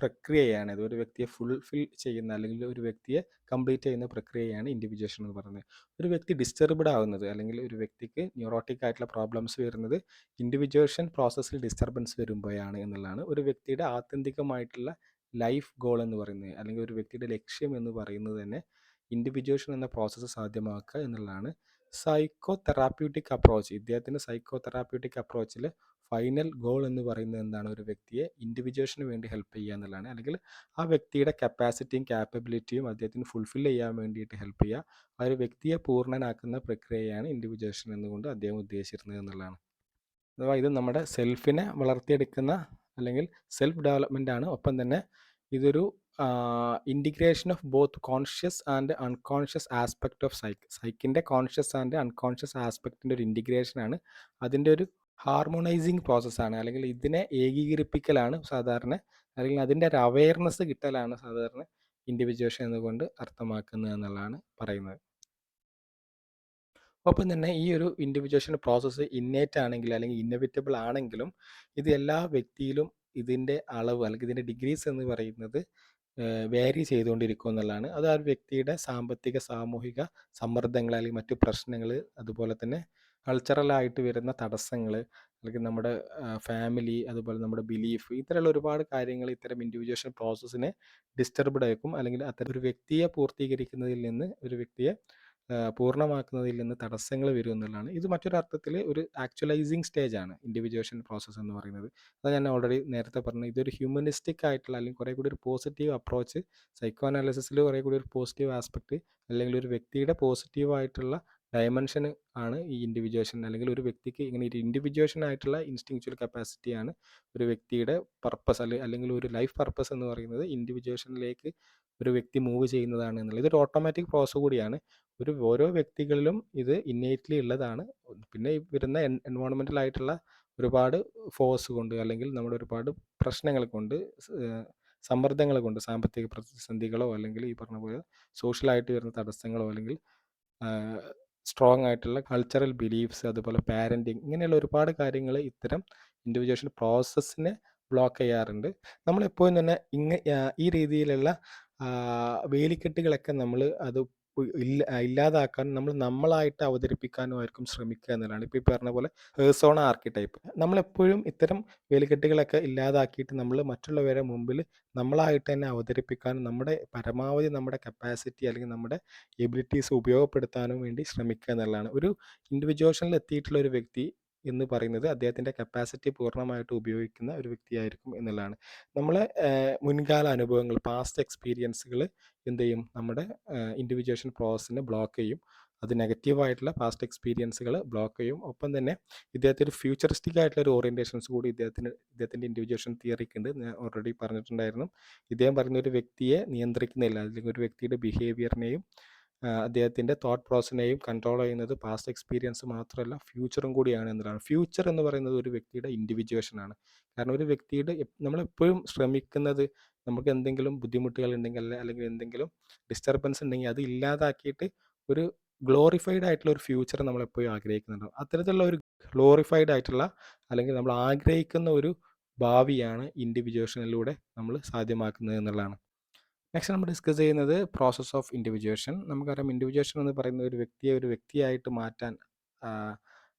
പ്രക്രിയയാണ് ഇത്. ഒരു വ്യക്തിയെ ഫുൾഫിൽ ചെയ്യുന്ന അല്ലെങ്കിൽ ഒരു വ്യക്തിയെ കംപ്ലീറ്റ് ചെയ്യുന്ന പ്രക്രിയയാണ് ഇൻഡിവിജ്വേഷൻ എന്ന് പറയുന്നത്. ഒരു വ്യക്തി ഡിസ്റ്റർബ്ഡ് ആവുന്നത് അല്ലെങ്കിൽ ഒരു വ്യക്തിക്ക് ന്യൂറോട്ടിക് ആയിട്ടുള്ള പ്രോബ്ലംസ് വരുന്നത് ഇൻഡിവിജ്വേഷൻ പ്രോസസ്സിൽ ഡിസ്റ്റർബൻസ് വരുമ്പോഴാണ് എന്നുള്ളതാണ്. ഒരു വ്യക്തിയുടെ ആത്യന്തികമായിട്ടുള്ള ലൈഫ് ഗോൾ എന്ന് പറയുന്നത് അല്ലെങ്കിൽ ഒരു വ്യക്തിയുടെ ലക്ഷ്യം എന്ന് പറയുന്നത് തന്നെ ഇൻഡിവിജ്വേഷൻ എന്ന പ്രോസസ്സ് സാധ്യമാക്കുക എന്നുള്ളതാണ്. ഇദ്ദേഹത്തിൻ്റെ സൈക്കോ തെറാപ്യൂട്ടിക് അപ്രോച്ചിൽ ഫൈനൽ ഗോൾ എന്ന് പറയുന്നത് എന്താണ്? ഒരു വ്യക്തിയെ ഇൻഡിവിജ്വേഷന് വേണ്ടി ഹെൽപ്പ് ചെയ്യുക എന്നുള്ളതാണ്. അല്ലെങ്കിൽ ആ വ്യക്തിയുടെ കപ്പാസിറ്റിയും കാപ്പബിലിറ്റിയും അദ്ദേഹത്തിന് ഫുൾഫിൽ ചെയ്യാൻ വേണ്ടിയിട്ട് ഹെൽപ്പ് ചെയ്യുക. ആ ഒരു വ്യക്തിയെ പൂർണ്ണനാക്കുന്ന പ്രക്രിയയാണ് ഇൻഡിവിജ്വേഷൻ എന്നുകൊണ്ട് അദ്ദേഹം ഉദ്ദേശിച്ചിരുന്നത് എന്നുള്ളതാണ്. അഥവാ ഇത് നമ്മുടെ സെൽഫിനെ വളർത്തിയെടുക്കുന്ന അല്ലെങ്കിൽ സെൽഫ് ഡെവലപ്മെൻ്റ് ആണ്. ഒപ്പം തന്നെ ഇതൊരു integration of both conscious and unconscious aspect of സൈക്കിൻ്റെ കോൺഷ്യസ് ആൻഡ് അൺകോൺഷ്യസ് ആസ്പെക്റ്റിൻ്റെ ഒരു ഇൻറ്റിഗ്രേഷനാണ്. അതിൻ്റെ ഒരു ഹാർമോണൈസിങ് പ്രോസസ്സാണ്, അല്ലെങ്കിൽ ഇതിനെ ഏകീകരിപ്പിക്കലാണ് സാധാരണ, അല്ലെങ്കിൽ അതിൻ്റെ ഒരു അവയർനെസ് കിട്ടലാണ് സാധാരണ ഇൻഡിവിജ്വേഷൻ എന്നുകൊണ്ട് അർത്ഥമാക്കുന്നത് എന്നുള്ളതാണ് പറയുന്നത്. ഒപ്പം തന്നെ ഈ ഒരു ഇൻഡിവിജ്വേഷൻ പ്രോസസ്സ് ഇന്നേറ്റ് ആണെങ്കിൽ അല്ലെങ്കിൽ ഇന്നവിറ്റബിൾ ആണെങ്കിലും ഇത് എല്ലാ വ്യക്തിയിലും ഇതിൻ്റെ അളവ് അല്ലെങ്കിൽ ഇതിൻ്റെ ഡിഗ്രീസ് എന്ന് പറയുന്നത് വേരി ചെയ്തുകൊണ്ടിരിക്കും എന്നുള്ളതാണ്. അത് ആ ഒരു വ്യക്തിയുടെ സാമ്പത്തിക സാമൂഹിക സമ്മർദ്ദങ്ങൾ അല്ലെങ്കിൽ മറ്റു പ്രശ്നങ്ങൾ, അതുപോലെ തന്നെ കൾച്ചറലായിട്ട് വരുന്ന തടസ്സങ്ങൾ, അല്ലെങ്കിൽ നമ്മുടെ ഫാമിലി, അതുപോലെ നമ്മുടെ ബിലീഫ്, ഇത്തരമുള്ള ഒരുപാട് കാര്യങ്ങൾ ഇത്തരം ഇൻഡിവിജ്വേഷൻ പ്രോസസ്സിനെ ഡിസ്റ്റർബ്ഡ് ആക്കും, അല്ലെങ്കിൽ അത്തരം ഒരു വ്യക്തിയെ പൂർത്തീകരിക്കുന്നതിൽ നിന്ന് ഒരു വ്യക്തിയെ പൂർണ്ണമാക്കുന്നതിൽ നിന്ന് തടസ്സങ്ങൾ വരും എന്നുള്ളതാണ്. ഇത് മറ്റൊരു അർത്ഥത്തിൽ ഒരു ആക്ച്വലൈസിങ് സ്റ്റേജ് ആണ് ഇൻഡിവിജ്വേഷൻ പ്രോസസ്സ് എന്ന് പറയുന്നത്. അത് ഞാൻ ഓൾറെഡി നേരത്തെ പറഞ്ഞു. ഇതൊരു ഹ്യൂമനിസ്റ്റിക് ആയിട്ടുള്ള അല്ലെങ്കിൽ കുറേ കൂടി ഒരു പോസിറ്റീവ് അപ്രോച്ച്, സൈക്കോ അനാലിസിസിൽ കുറേ കൂടി ഒരു പോസിറ്റീവ് ആസ്പെക്റ്റ് അല്ലെങ്കിൽ ഒരു വ്യക്തിയുടെ പോസിറ്റീവായിട്ടുള്ള ഡയമെൻഷൻ ആണ് ഈ ഇൻഡിവിജ്വേഷൻ. അല്ലെങ്കിൽ ഒരു വ്യക്തിക്ക് ഇങ്ങനെ ഒരു ഇൻഡിവിജ്വേഷൻ ആയിട്ടുള്ള ഇൻസ്റ്റിങ്ച്വൽ കപ്പാസിറ്റിയാണ് ഒരു വ്യക്തിയുടെ പർപ്പസ് അല്ലെങ്കിൽ ഒരു ലൈഫ് പർപ്പസ് എന്ന് പറയുന്നത് ഇൻഡിവിജ്വേഷനിലേക്ക് ഒരു വ്യക്തി മൂവ് ചെയ്യുന്നതാണ് എന്നുള്ളത്. ഇതൊരു ഓട്ടോമാറ്റിക് പ്രോസസ് കൂടിയാണ്. ഓരോ വ്യക്തികളിലും ഇത് ഇന്നേറ്റ്ലി ഉള്ളതാണ്. പിന്നെ ഈ വരുന്ന എൻവയോൺമെൻ്റൽ ആയിട്ടുള്ള ഒരുപാട് ഫോഴ്സ് കൊണ്ട് അല്ലെങ്കിൽ നമ്മുടെ ഒരുപാട് പ്രശ്നങ്ങൾ കൊണ്ട്, സമ്മർദ്ദങ്ങൾ കൊണ്ട്, സാമ്പത്തിക പ്രതിസന്ധികളോ അല്ലെങ്കിൽ ഈ പറഞ്ഞ പോലെ സോഷ്യലായിട്ട് വരുന്ന തടസ്സങ്ങളോ അല്ലെങ്കിൽ സ്ട്രോങ് ആയിട്ടുള്ള കൾച്ചറൽ ബിലീഫ്സ്, അതുപോലെ പാരൻറ്റിങ്, ഇങ്ങനെയുള്ള ഒരുപാട് കാര്യങ്ങൾ ഇത്തരം ഇൻഡിവിജ്വേഷൻ പ്രോസസ്സിനെ ബ്ലോക്ക് ചെയ്യാറുണ്ട്. നമ്മളെപ്പോഴും തന്നെ ഈ രീതിയിലുള്ള വേലിക്കെട്ടുകളൊക്കെ നമ്മൾ അത് ഇല്ലാതാക്കാൻ നമ്മളായിട്ട് അവതരിപ്പിക്കാനുമായിരിക്കും ശ്രമിക്കുക എന്നുള്ളതാണ്. ഇപ്പോൾ ഈ പറഞ്ഞ പോലെ പേഴ്സോണ ആർക്കിടൈപ്പ് നമ്മളെപ്പോഴും ഇത്തരം വേലിക്കെട്ടുകളൊക്കെ ഇല്ലാതാക്കിയിട്ട് നമ്മൾ മറ്റുള്ളവരെ മുമ്പിൽ നമ്മളായിട്ട് തന്നെ അവതരിപ്പിക്കാനും നമ്മുടെ പരമാവധി നമ്മുടെ കപ്പാസിറ്റി അല്ലെങ്കിൽ നമ്മുടെ എബിലിറ്റീസ് ഉപയോഗപ്പെടുത്താനും വേണ്ടി ശ്രമിക്കുക എന്നുള്ളതാണ്. ഒരു ഇൻഡിവിജ്വേഷനിൽ എത്തിയിട്ടുള്ള ഒരു വ്യക്തി എന്ന് പറയുന്നത് അദ്ദേഹത്തിൻ്റെ കപ്പാസിറ്റി പൂർണ്ണമായിട്ട് ഉപയോഗിക്കുന്ന ഒരു വ്യക്തിയായിരിക്കും എന്നുള്ളതാണ്. നമ്മളെ മുൻകാല അനുഭവങ്ങൾ, പാസ്റ്റ് എക്സ്പീരിയൻസുകൾ എന്ത് ചെയ്യും? നമ്മുടെ ഇൻഡിവിജ്വേഷൻ പ്രോസസ്സിനെ ബ്ലോക്ക് ചെയ്യും. അത് നെഗറ്റീവായിട്ടുള്ള പാസ്റ്റ് എക്സ്പീരിയൻസുകൾ ബ്ലോക്ക് ചെയ്യും. ഒപ്പം തന്നെ ഇദ്ദേഹത്തിന് ഫ്യൂച്ചറിസ്റ്റിക് ആയിട്ടുള്ള ഒരു ഓറിയൻറ്റേഷൻസ് കൂടി ഇദ്ദേഹത്തിൻ്റെ ഇൻഡിവിജ്വേഷൻ തിയറിക്ക് ഉണ്ട്. ഞാൻ ഓൾറെഡി പറഞ്ഞിട്ടുണ്ടായിരുന്നു. ഇദ്ദേഹം പറയുന്ന ഒരു വ്യക്തിയെ നിയന്ത്രിക്കുന്നില്ല, അല്ലെങ്കിൽ ഒരു വ്യക്തിയുടെ ബിഹേവിയറിനെയും അദ്ദേഹത്തിൻ്റെ തോട്ട് പ്രോസസ്സിനെയും കൺട്രോൾ ചെയ്യുന്നത് പാസ്റ്റ് എക്സ്പീരിയൻസ് മാത്രമല്ല ഫ്യൂച്ചറും കൂടിയാണ് എന്നതാണ്. ഫ്യൂച്ചർ എന്ന് പറയുന്നത് ഒരു വ്യക്തിയുടെ ഇൻഡിവിജ്വേഷനാണ്. കാരണം ഒരു വ്യക്തിയുടെ നമ്മളെപ്പോഴും ശ്രമിക്കുന്നത് നമുക്ക് എന്തെങ്കിലും ബുദ്ധിമുട്ടുകൾ ഉണ്ടെങ്കിൽ അല്ലെങ്കിൽ എന്തെങ്കിലും ഡിസ്റ്റർബൻസ് ഉണ്ടെങ്കിൽ അത് ഇല്ലാതാക്കിയിട്ട് ഒരു ഗ്ലോറിഫൈഡ് ആയിട്ടുള്ള ഒരു ഫ്യൂച്ചർ നമ്മളെപ്പോഴും ആഗ്രഹിക്കുന്നുണ്ടാവും. അത്തരത്തിലുള്ള ഒരു ഗ്ലോറിഫൈഡ് ആയിട്ടുള്ള അല്ലെങ്കിൽ നമ്മൾ ആഗ്രഹിക്കുന്ന ഒരു ഭാവിയാണ് ഇൻഡിവിജ്വേഷനിലൂടെ നമ്മൾ സാധ്യമാക്കുന്നത് എന്നുള്ളതാണ്. നെക്സ്റ്റ് നമ്മൾ ഡിസ്കസ് ചെയ്യുന്നത് പ്രോസസ് ഓഫ് ഇൻഡിവിജ്വേഷൻ. നമുക്കറിയാം ഇൻഡിവിജ്വേഷൻ എന്ന് പറയുന്ന ഒരു വ്യക്തിയെ ഒരു വ്യക്തിയായിട്ട് മാറ്റാൻ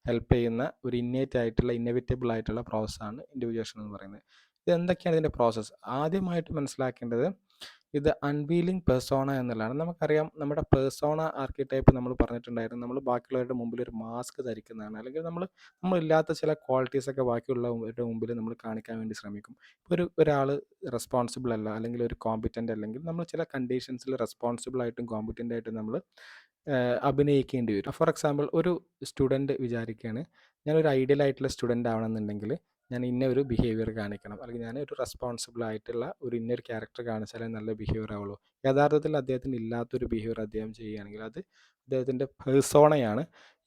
ഹെൽപ്പ് ചെയ്യുന്ന ഒരു ഇന്നേറ്റ് ആയിട്ടുള്ള ഇന്നവിറ്റബിൾ ആയിട്ടുള്ള പ്രോസസ്സാണ് ഇൻഡിവിജ്വേഷൻ എന്ന് പറയുന്നത്. ഇത് എന്തൊക്കെയാണ് ഇതിൻ്റെ പ്രോസസ്സ്? ആദ്യമായിട്ട് മനസ്സിലാക്കേണ്ടത് ഇത് അൺവീലിംഗ് പെർസോണ എന്നുള്ളതാണ്. നമുക്കറിയാം നമ്മുടെ പെർസോണ ആർക്കിടൈപ്പ് നമ്മൾ പറഞ്ഞിട്ടുണ്ടായിരുന്നു. നമ്മൾ ബാക്കിയുള്ളവരുടെ മുമ്പിൽ ഒരു മാസ്ക് ധരിക്കുന്നതാണ്, അല്ലെങ്കിൽ നമ്മളില്ലാത്ത ചില ക്വാളിറ്റീസൊക്കെ ബാക്കിയുള്ളവരുടെ മുമ്പിൽ നമ്മൾ കാണിക്കാൻ വേണ്ടി ശ്രമിക്കും. ഇപ്പോൾ ഒരാൾ റെസ്പോൺസിബിൾ അല്ല, അല്ലെങ്കിൽ ഒരു കോമ്പിറ്റൻ്റ് അല്ലെങ്കിൽ നമ്മൾ ചില കണ്ടീഷൻസിൽ റെസ്പോൺസിബിൾ ആയിട്ടും കോമ്പിറ്റൻ്റ് ആയിട്ടും നമ്മൾ അഭിനയിക്കേണ്ടി വരും. ഫോർ എക്സാമ്പിൾ ഒരു സ്റ്റുഡൻറ്റ് വിചാരിക്കുകയാണ്, ഞാനൊരു ഐഡിയൽ ആയിട്ടുള്ള സ്റ്റുഡൻ്റ് ആവണമെന്നുണ്ടെങ്കിൽ ഞാൻ ഇന്ന ഒരു ബിഹേവിയർ കാണിക്കണം, അല്ലെങ്കിൽ ഞാൻ ഒരു റെസ്പോൺസിബിൾ ആയിട്ടുള്ള ഒരു ഇന്നൊരു ക്യാരക്ടർ കാണിച്ചാലേ നല്ല ബിഹേവിയർ ആവുള്ളൂ. യഥാർത്ഥത്തിൽ അദ്ദേഹത്തിന് ഇല്ലാത്തൊരു ബിഹേവിയർ അദ്ദേഹം ചെയ്യുകയാണെങ്കിൽ അത് അദ്ദേഹത്തിൻ്റെ പേഴ്സോണയാണ്.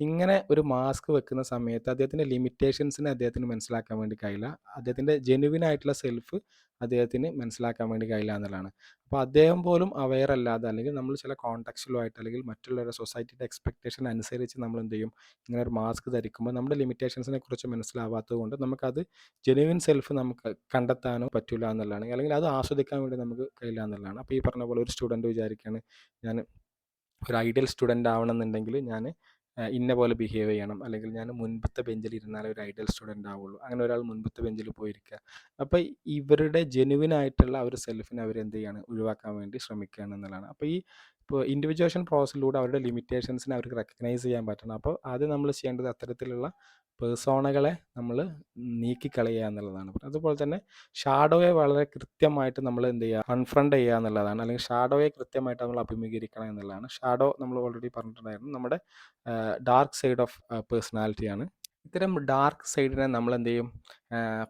ഇങ്ങനെ ഒരു മാസ്ക് വെക്കുന്ന സമയത്ത് അദ്ദേഹത്തിൻ്റെ ലിമിറ്റേഷൻസിനെ അദ്ദേഹത്തിന് മനസ്സിലാക്കാൻ വേണ്ടി കഴിയില്ല, അദ്ദേഹത്തിൻ്റെ ജെനുവിൻ ആയിട്ടുള്ള സെൽഫ് അദ്ദേഹത്തിന് മനസ്സിലാക്കാൻ വേണ്ടി കഴിയില്ല എന്നുള്ളതാണ്. അപ്പോൾ അദ്ദേഹം പോലും അവെയർ അല്ലാതെ, അല്ലെങ്കിൽ നമ്മൾ ചില കോൺടാക്ച്വലുമായിട്ട് അല്ലെങ്കിൽ മറ്റുള്ളവരുടെ സൊസൈറ്റിയുടെ എക്സ്പെക്റ്റേഷൻ അനുസരിച്ച് നമ്മൾ എന്ത് ചെയ്യും, ഇങ്ങനെ ഒരു മാസ്ക് ധരിക്കുമ്പോൾ നമ്മുടെ ലിമിറ്റേഷൻസിനെ കുറിച്ച് മനസ്സിലാവാത്തത് കൊണ്ട് നമുക്കത് ജെനുവിൻ സെൽഫ് നമുക്ക് കണ്ടെത്താനോ പറ്റില്ല എന്നുള്ളതാണ്, അല്ലെങ്കിൽ അത് ആസ്വദിക്കാൻ വേണ്ടി നമുക്ക് കഴിയില്ല എന്നുള്ളതാണ്. അപ്പോൾ ഈ പറഞ്ഞ പോലെ ഒരു സ്റ്റുഡൻറ്റ് വിചാരിക്കുകയാണ്, ഞാൻ ഒരു ഐഡിയൽ സ്റ്റുഡൻ്റ് ആവണമെന്നുണ്ടെങ്കിൽ ഞാൻ ഇന്ന പോലെ ബിഹേവ് ചെയ്യണം, അല്ലെങ്കിൽ ഞാൻ മുൻപത്തെ ബെഞ്ചിൽ ഇരുന്നാലേ ഒരു ഐഡിയൽ സ്റ്റുഡൻ്റ് ആവുള്ളൂ. അങ്ങനെ ഒരാൾ മുൻപത്തെ ബെഞ്ചിൽ പോയിരിക്കുക. അപ്പോൾ ഇവരുടെ ജെനുവിൻ ആയിട്ടുള്ള ഒരു സെൽഫിനെ അവരെന്ത് ചെയ്യാണ്, ഒഴിവാക്കാൻ വേണ്ടി ശ്രമിക്കുകയാണ് എന്നുള്ളതാണ്. അപ്പോൾ ഇപ്പോൾ ഇൻഡിവിജ്വേഷൻ പ്രോസസ്സിലൂടെ അവരുടെ ലിമിറ്റേഷൻസിനെ അവർക്ക് റെക്കഗ്നൈസ് ചെയ്യാൻ പറ്റണം. അപ്പോൾ ആദ്യം നമ്മൾ ചെയ്യേണ്ടത് അത്തരത്തിലുള്ള പേഴ്സോണകളെ നമ്മൾ നീക്കിക്കളയുക എന്നുള്ളതാണ്. അതുപോലെ തന്നെ ഷാഡോയെ വളരെ കൃത്യമായിട്ട് നമ്മൾ എന്ത് ചെയ്യുക, കൺഫ്രണ്ട് ചെയ്യുക എന്നുള്ളതാണ്, അല്ലെങ്കിൽ ഷാഡോയെ കൃത്യമായിട്ട് നമ്മൾ അഭിമുഖീകരിക്കണം എന്നുള്ളതാണ്. ഷാഡോ നമ്മൾ ഓൾറെഡി പറഞ്ഞിട്ടുണ്ടായിരുന്നു, നമ്മുടെ ഡാർക്ക് സൈഡ് ഓഫ് പേഴ്സണാലിറ്റിയാണ്. ഇത്തരം ഡാർക്ക് സൈഡിനെ നമ്മൾ എന്ത് ചെയ്യും,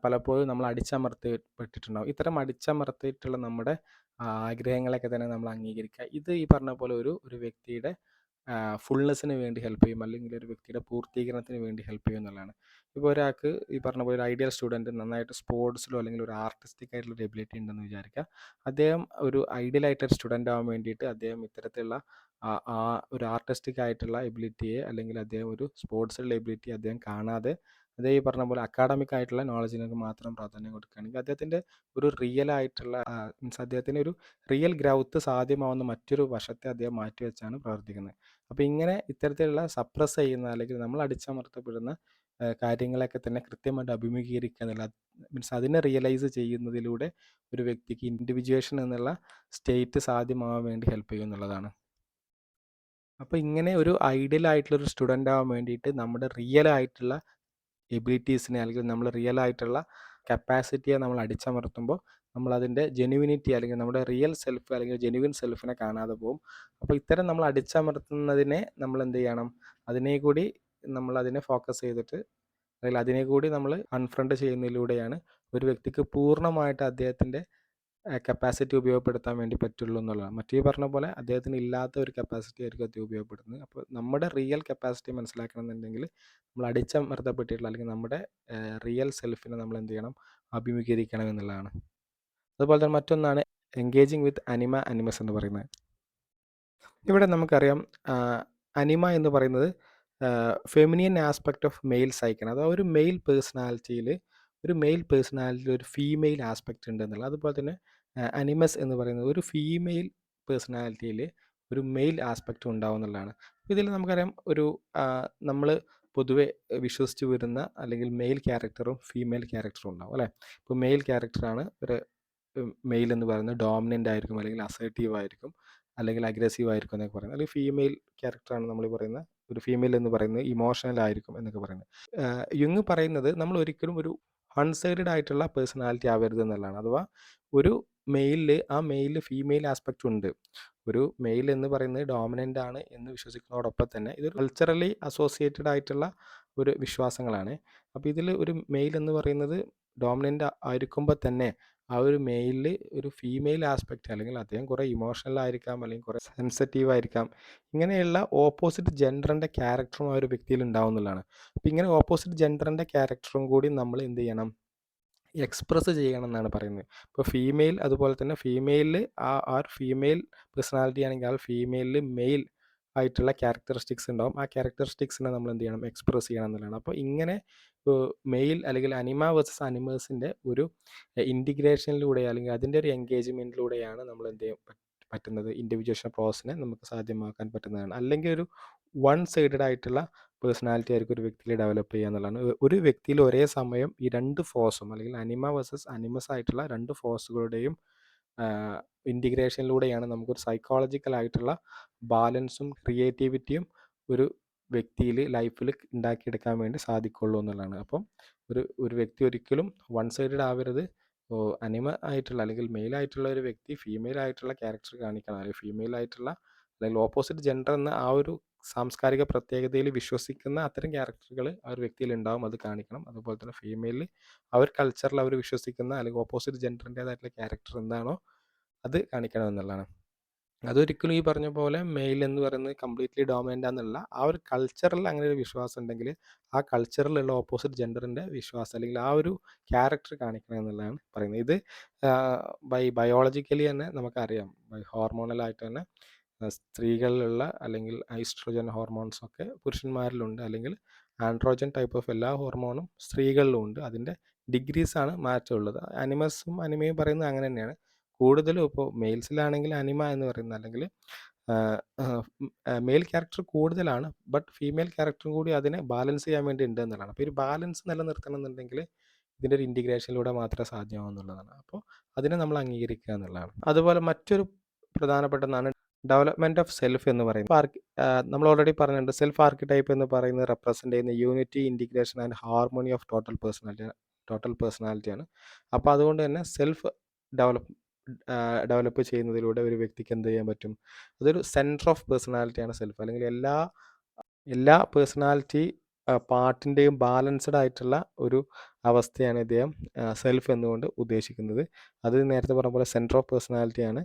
പലപ്പോഴും നമ്മൾ അടിച്ചമർത്തിപ്പെട്ടിട്ടുണ്ടാവും. ഇത്തരം അടിച്ചമർത്തിയിട്ടുള്ള നമ്മുടെ ആഗ്രഹങ്ങളൊക്കെ തന്നെ നമ്മൾ അംഗീകരിക്കുക. ഇത് ഈ പറഞ്ഞ പോലെ ഒരു വ്യക്തിയുടെ ഫുൾനെസ്സിന് വേണ്ടി ഹെൽപ്പ് ചെയ്യും, അല്ലെങ്കിൽ ഒരു വ്യക്തിയുടെ പൂർത്തീകരണത്തിന് വേണ്ടി ഹെൽപ്പ് ചെയ്യും എന്നുള്ളതാണ്. ഇപ്പോൾ ഒരാൾക്ക് ഈ പറഞ്ഞ പോലെ ഒരു ഐഡിയൽ സ്റ്റുഡൻറ്റ് നന്നായിട്ട് സ്പോർട്സിലോ അല്ലെങ്കിൽ ഒരു ആർട്ടിസ്റ്റിക് ആയിട്ടുള്ള ഒരു എബിലിറ്റി ഉണ്ടെന്ന് വിചാരിക്കുക. അദ്ദേഹം ഒരു ഐഡിയൽ ആയിട്ടൊരു സ്റ്റുഡൻ്റ് ആവാൻ വേണ്ടിയിട്ട് അദ്ദേഹം ഇത്തരത്തിലുള്ള ആ ഒരു ആർട്ടിസ്റ്റിക് ആയിട്ടുള്ള എബിലിറ്റിയെ, അല്ലെങ്കിൽ അദ്ദേഹം ഒരു സ്പോർട്സിലുള്ള എബിലിറ്റി അദ്ദേഹം കാണാതെ അതേ ഈ പറഞ്ഞ പോലെ അക്കാഡമിക് ആയിട്ടുള്ള നോളജിനൊക്കെ മാത്രം പ്രാധാന്യം കൊടുക്കുകയാണെങ്കിൽ അദ്ദേഹത്തിൻ്റെ ഒരു റിയൽ ആയിട്ടുള്ള മീൻസ് അദ്ദേഹത്തിന് ഒരു റിയൽ ഗ്രൗത്ത് സാധ്യമാവുന്ന മറ്റൊരു വശത്തെ അദ്ദേഹം മാറ്റിവെച്ചാണ് പ്രവർത്തിക്കുന്നത്. അപ്പോൾ ഇങ്ങനെ ഇത്തരത്തിലുള്ള സപ്രസ് ചെയ്യുന്ന, അല്ലെങ്കിൽ നമ്മൾ അടിച്ചമർത്തപ്പെടുന്ന കാര്യങ്ങളൊക്കെ തന്നെ കൃത്യമായിട്ട് അഭിമുഖീകരിക്കുക എന്നുള്ള, മീൻസ് അതിനെ റിയലൈസ് ചെയ്യുന്നതിലൂടെ ഒരു വ്യക്തിക്ക് ഇൻഡിവിജ്വേഷൻ എന്നുള്ള സ്റ്റേറ്റ് സാധ്യമാവാൻ വേണ്ടി ഹെൽപ്പ് ചെയ്യും എന്നുള്ളതാണ്. അപ്പോൾ ഇങ്ങനെ ഒരു ഐഡിയൽ ആയിട്ടുള്ള ഒരു സ്റ്റുഡൻ്റ് ആവാൻ വേണ്ടിയിട്ട് നമ്മുടെ റിയൽ ആയിട്ടുള്ള എബിലിറ്റീസിനെ, അല്ലെങ്കിൽ നമ്മൾ റിയൽ ആയിട്ടുള്ള കപ്പാസിറ്റിയെ നമ്മൾ അടിച്ചമർത്തുമ്പോൾ നമ്മളതിൻ്റെ ജെനുവിനിറ്റി, അല്ലെങ്കിൽ നമ്മുടെ റിയൽ സെൽഫ് അല്ലെങ്കിൽ ജെനുവിൻ സെൽഫിനെ കാണാതെ പോകും. അപ്പോൾ ഇത്തരം നമ്മൾ അടിച്ചമർത്തുന്നതിനെ നമ്മൾ എന്ത് ചെയ്യണം, അതിനെ കൂടി നമ്മളതിനെ ഫോക്കസ് ചെയ്തിട്ട്, അല്ലെങ്കിൽ അതിനെ കൂടി നമ്മൾ കൺഫ്രണ്ട് ചെയ്യുന്നതിലൂടെയാണ് ഒരു വ്യക്തിക്ക് പൂർണ്ണമായിട്ട് അദ്ദേഹത്തിൻ്റെ കപ്പാസിറ്റി ഉപയോഗപ്പെടുത്താൻ വേണ്ടി പറ്റുള്ളൂ എന്നുള്ളതാണ്. മറ്റേ പറഞ്ഞ പോലെ അദ്ദേഹത്തിന് ഇല്ലാത്ത ഒരു കപ്പാസിറ്റി ആയിരിക്കും അദ്ദേഹം ഉപയോഗപ്പെടുത്തുന്നത്. അപ്പോൾ നമ്മുടെ റിയൽ കപ്പാസിറ്റി മനസ്സിലാക്കണമെന്നുണ്ടെങ്കിൽ നമ്മൾ അടിച്ചമർത്തപ്പെട്ടിട്ടുള്ള, അല്ലെങ്കിൽ നമ്മുടെ റിയൽ സെൽഫിനെ നമ്മൾ എന്ത് ചെയ്യണം, അഭിമുഖീകരിക്കണം എന്നുള്ളതാണ്. അതുപോലെ തന്നെ മറ്റൊന്നാണ് എൻഗേജിങ് വിത്ത് അനിമസ് എന്ന് പറയുന്നത്. ഇവിടെ നമുക്കറിയാം അനിമ എന്ന് പറയുന്നത് ഫെമിനിയൻ ആസ്പെക്റ്റ് ഓഫ് മെയിൽ സൈക്കാണ്. അഥവാ ഒരു മെയിൽ പേഴ്സണാലിറ്റിയിൽ ഒരു ഫീമെയിൽ ആസ്പെക്റ്റ് ഉണ്ട് എന്നുള്ളത്. അതുപോലെ തന്നെ അനിമസ് എന്ന് പറയുന്നത് ഒരു ഫീമെയിൽ പേഴ്സണാലിറ്റിയിൽ ഒരു മെയിൽ ആസ്പെക്റ്റ് ഉണ്ടാവും എന്നുള്ളതാണ്. ഇതിൽ നമുക്കറിയാം നമ്മൾ പൊതുവെ വിശ്വസിച്ച് വരുന്ന, അല്ലെങ്കിൽ മെയിൽ ക്യാരക്ടറും ഫീമെയിൽ ക്യാരക്ടറും ഉണ്ടാവും അല്ലേ. ഇപ്പോൾ മെയിൽ ക്യാരക്ടറാണ് ഒരു മെയിൽ എന്ന് പറയുന്നത് ഡോമിനൻ്റ് ആയിരിക്കും, അല്ലെങ്കിൽ അസേർട്ടീവ് ആയിരിക്കും, അല്ലെങ്കിൽ അഗ്രസീവ് ആയിരിക്കും എന്നൊക്കെ പറയുന്നത്. അല്ലെങ്കിൽ ഫീമെയിൽ ക്യാരക്ടറാണ് നമ്മൾ പറയുന്ന ഒരു ഫീമെയിൽ എന്ന് പറയുന്നത് ഇമോഷണൽ ആയിരിക്കും എന്നൊക്കെ പറയുന്നത്. യുങ് പറയുന്നത് നമ്മൾ ഒരിക്കലും ഒരു വൺ സൈഡഡ് ആയിട്ടുള്ള പേഴ്സണാലിറ്റി ആവരുത് എന്നുള്ളതാണ്. അഥവാ ഒരു മെയിലിൽ ഫീമെയിൽ ആസ്പെക്റ്റ് ഉണ്ട്. ഒരു മെയിൽ എന്ന് പറയുന്നത് ഡോമിനൻ്റ് ആണ് എന്ന് വിശ്വസിക്കുന്നതോടൊപ്പം തന്നെ ഇതൊരു കൾച്ചറലി അസോസിയേറ്റഡ് ആയിട്ടുള്ള ഒരു വിശ്വാസങ്ങളാണ്. അപ്പോൾ ഇതിൽ ഒരു മെയിൽ എന്ന് പറയുന്നത് ഡോമിനൻ്റ് ആയിരിക്കുമ്പോൾ തന്നെ ആ ഒരു മെയിലിൽ ഒരു ഫീമെയിൽ ആസ്പെക്റ്റ്, അല്ലെങ്കിൽ അദ്ദേഹം കുറേ ഇമോഷണൽ ആയിരിക്കാം, അല്ലെങ്കിൽ കുറേ സെൻസിറ്റീവ് ആയിരിക്കാം, ഇങ്ങനെയുള്ള ഓപ്പോസിറ്റ് ജെൻഡറിൻ്റെ ക്യാരക്ടറും ആ ഒരു വ്യക്തിയിൽ ഉണ്ടാവുന്നതാണ്. അപ്പോൾ ഇങ്ങനെ ഓപ്പോസിറ്റ് ജെൻഡറിൻ്റെ ക്യാരക്ടറും കൂടി നമ്മൾ എന്ത് ചെയ്യണം, എക്സ്പ്രസ് ചെയ്യണം എന്നാണ് പറയുന്നത്. ഇപ്പോൾ ഫീമെയിൽ അതുപോലെ തന്നെ ഫീമെയിലിൽ ആ ഒരു ഫീമെയിൽ പേഴ്സണാലിറ്റി ആണെങ്കിൽ ആ ഫീമെയിലിൽ മെയിൽ ആയിട്ടുള്ള ക്യാരക്ടറിസ്റ്റിക്സ് ഉണ്ടാവും. ആ ക്യാരക്ടറിസ്റ്റിക്സിനെ നമ്മൾ എന്ത് ചെയ്യണം, എക്സ്പ്രസ് ചെയ്യണം എന്നുള്ളതാണ്. അപ്പോൾ ഇങ്ങനെ മെയിൽ അല്ലെങ്കിൽ അനിമ വേഴ്സസ് അനിമൽസിൻ്റെ ഒരു ഇൻറ്റിഗ്രേഷനിലൂടെ അല്ലെങ്കിൽ അതിൻ്റെ ഒരു എൻഗേജ്മെൻറ്റിലൂടെയാണ് നമ്മൾ എന്ത് ചെയ്യാൻ പറ്റുന്നത്, ഇൻഡിവിജ്വേഷൻ പ്രോസസ്സിനെ നമുക്ക് സാധ്യമാക്കാൻ പറ്റുന്നതാണ്. അല്ലെങ്കിൽ ഒരു വൺ സൈഡഡ് ആയിട്ടുള്ള പേഴ്സണാലിറ്റി ആയിരിക്കും ഒരു വ്യക്തിയിൽ ഡെവലപ്പ് ചെയ്യുക എന്നുള്ളതാണ്. ഒരു വ്യക്തിയിൽ ഒരേ സമയം ഈ രണ്ട് ഫോഴ്സും, അല്ലെങ്കിൽ അനിമ വേഴ്സസ് അനിമസ് ആയിട്ടുള്ള രണ്ട് ഫോഴ്സുകളുടെയും ഇൻറ്റിഗ്രേഷനിലൂടെയാണ് നമുക്കൊരു സൈക്കോളജിക്കൽ ആയിട്ടുള്ള ബാലൻസും ക്രിയേറ്റിവിറ്റിയും ഒരു വ്യക്തിയിൽ ലൈഫിൽ ഉണ്ടാക്കിയെടുക്കാൻ വേണ്ടി സാധിക്കുള്ളൂ എന്നുള്ളതാണ്. അപ്പം ഒരു വ്യക്തി ഒരിക്കലും വൺ സൈഡഡ് ആവരുത്. അനിമ ആയിട്ടുള്ള അല്ലെങ്കിൽ മെയിൽ ആയിട്ടുള്ള ഒരു വ്യക്തി ഫീമെയിൽ ആയിട്ടുള്ള ക്യാരക്ടർ കാണിക്കണം, അല്ലെങ്കിൽ ഫീമെയിൽ ആയിട്ടുള്ള അല്ലെങ്കിൽ ഓപ്പോസിറ്റ് ജെൻഡർ എന്ന ആ ഒരു സാംസ്കാരിക പ്രത്യേകതയിൽ വിശ്വസിക്കുന്ന അത്തരം ക്യാരക്ടറുകൾ ആ ഒരു വ്യക്തിയിൽ ഉണ്ടാവും, അത് കാണിക്കണം. അതുപോലെ തന്നെ ഫീമെയിലിൽ ആ ഒരു കൾച്ചറിൽ അവർ വിശ്വസിക്കുന്ന അല്ലെങ്കിൽ ഓപ്പോസിറ്റ് ജെൻഡറിൻ്റേതായിട്ടുള്ള ക്യാരക്ടർ എന്താണോ അത് കാണിക്കണം എന്നുള്ളതാണ്. അതൊരിക്കലും ഈ പറഞ്ഞ പോലെ മെയിൽ എന്ന് പറയുന്നത് കംപ്ലീറ്റ്ലി ഡോമിനൻ്റ് ആണെന്നുള്ള ആ ഒരു കൾച്ചറിൽ അങ്ങനെ ഒരു വിശ്വാസം ഉണ്ടെങ്കിൽ ആ കൾച്ചറിലുള്ള ഓപ്പോസിറ്റ് ജെൻഡറിൻ്റെ വിശ്വാസം അല്ലെങ്കിൽ ആ ഒരു ക്യാരക്ടർ കാണിക്കണം എന്നുള്ളതാണ് പറയുന്നത്. ഇത് ബയോളജിക്കലി തന്നെ നമുക്കറിയാം, ഹോർമോണലായിട്ട് തന്നെ സ്ത്രീകളിലുള്ള അല്ലെങ്കിൽ ഈസ്ട്രോജൻ ഹോർമോൺസ് ഒക്കെ പുരുഷന്മാരിലുണ്ട്, അല്ലെങ്കിൽ ആൻഡ്രോജൻ ടൈപ്പ് ഓഫ് എല്ലാ ഹോർമോണും സ്ത്രീകളിലും ഉണ്ട്. അതിൻ്റെ ഡിഗ്രീസാണ് മാറ്റമുള്ളത്. അനിമയും പറയുന്നത് അങ്ങനെ തന്നെയാണ്. കൂടുതലും ഇപ്പോൾ മെയിൽസിലാണെങ്കിൽ അനിമ എന്ന് പറയുന്നത് അല്ലെങ്കിൽ മെയിൽ ക്യാരക്ടർ കൂടുതലാണ്, ബട്ട് ഫീമെയിൽ ക്യാരക്ടറും കൂടി അതിനെ ബാലൻസ് ചെയ്യാൻ വേണ്ടി ഉണ്ട് എന്നുള്ളതാണ്. അപ്പോൾ ഒരു ബാലൻസ് നിലനിർത്തണം എന്നുണ്ടെങ്കിൽ ഇതിൻ്റെ ഒരു ഇൻറ്റിഗ്രേഷനിലൂടെ മാത്രമേ സാധ്യമാവുന്നുള്ളതാണ്. അപ്പോൾ അതിനെ നമ്മൾ അംഗീകരിക്കുക എന്നുള്ളതാണ്. അതുപോലെ മറ്റൊരു പ്രധാനപ്പെട്ടതാണ് ഡെവലപ്മെൻറ്റ് ഓഫ് സെൽഫ് എന്ന് പറയുന്നത്. നമ്മൾ ഓൾറെഡി പറഞ്ഞിട്ടുണ്ട്, സെൽഫ് ആർക്കിടൈപ്പ് എന്ന് പറയുന്നത് റെപ്രസെൻ്റ് ചെയ്യുന്ന unity, integration and harmony of total പേഴ്സണാലിറ്റിയാണ്. അപ്പോൾ അതുകൊണ്ട് തന്നെ സെൽഫ് ഡെവലപ്പ് ചെയ്യുന്നതിലൂടെ ഒരു വ്യക്തിക്ക് എന്ത് ചെയ്യാൻ പറ്റും, അതൊരു സെൻറ്റർ ഓഫ് പേഴ്സണാലിറ്റിയാണ് സെൽഫ്, അല്ലെങ്കിൽ എല്ലാ പേഴ്സണാലിറ്റി പാർട്ടിൻ്റെയും ബാലൻസ്ഡ് ആയിട്ടുള്ള ഒരു അവസ്ഥയാണ് ഇദ്ദേഹം സെൽഫ് എന്നുകൊണ്ട് ഉദ്ദേശിക്കുന്നത്. അത് നേരത്തെ പറഞ്ഞ പോലെ സെൻറ്റർ ഓഫ് പേഴ്സണാലിറ്റിയാണ്.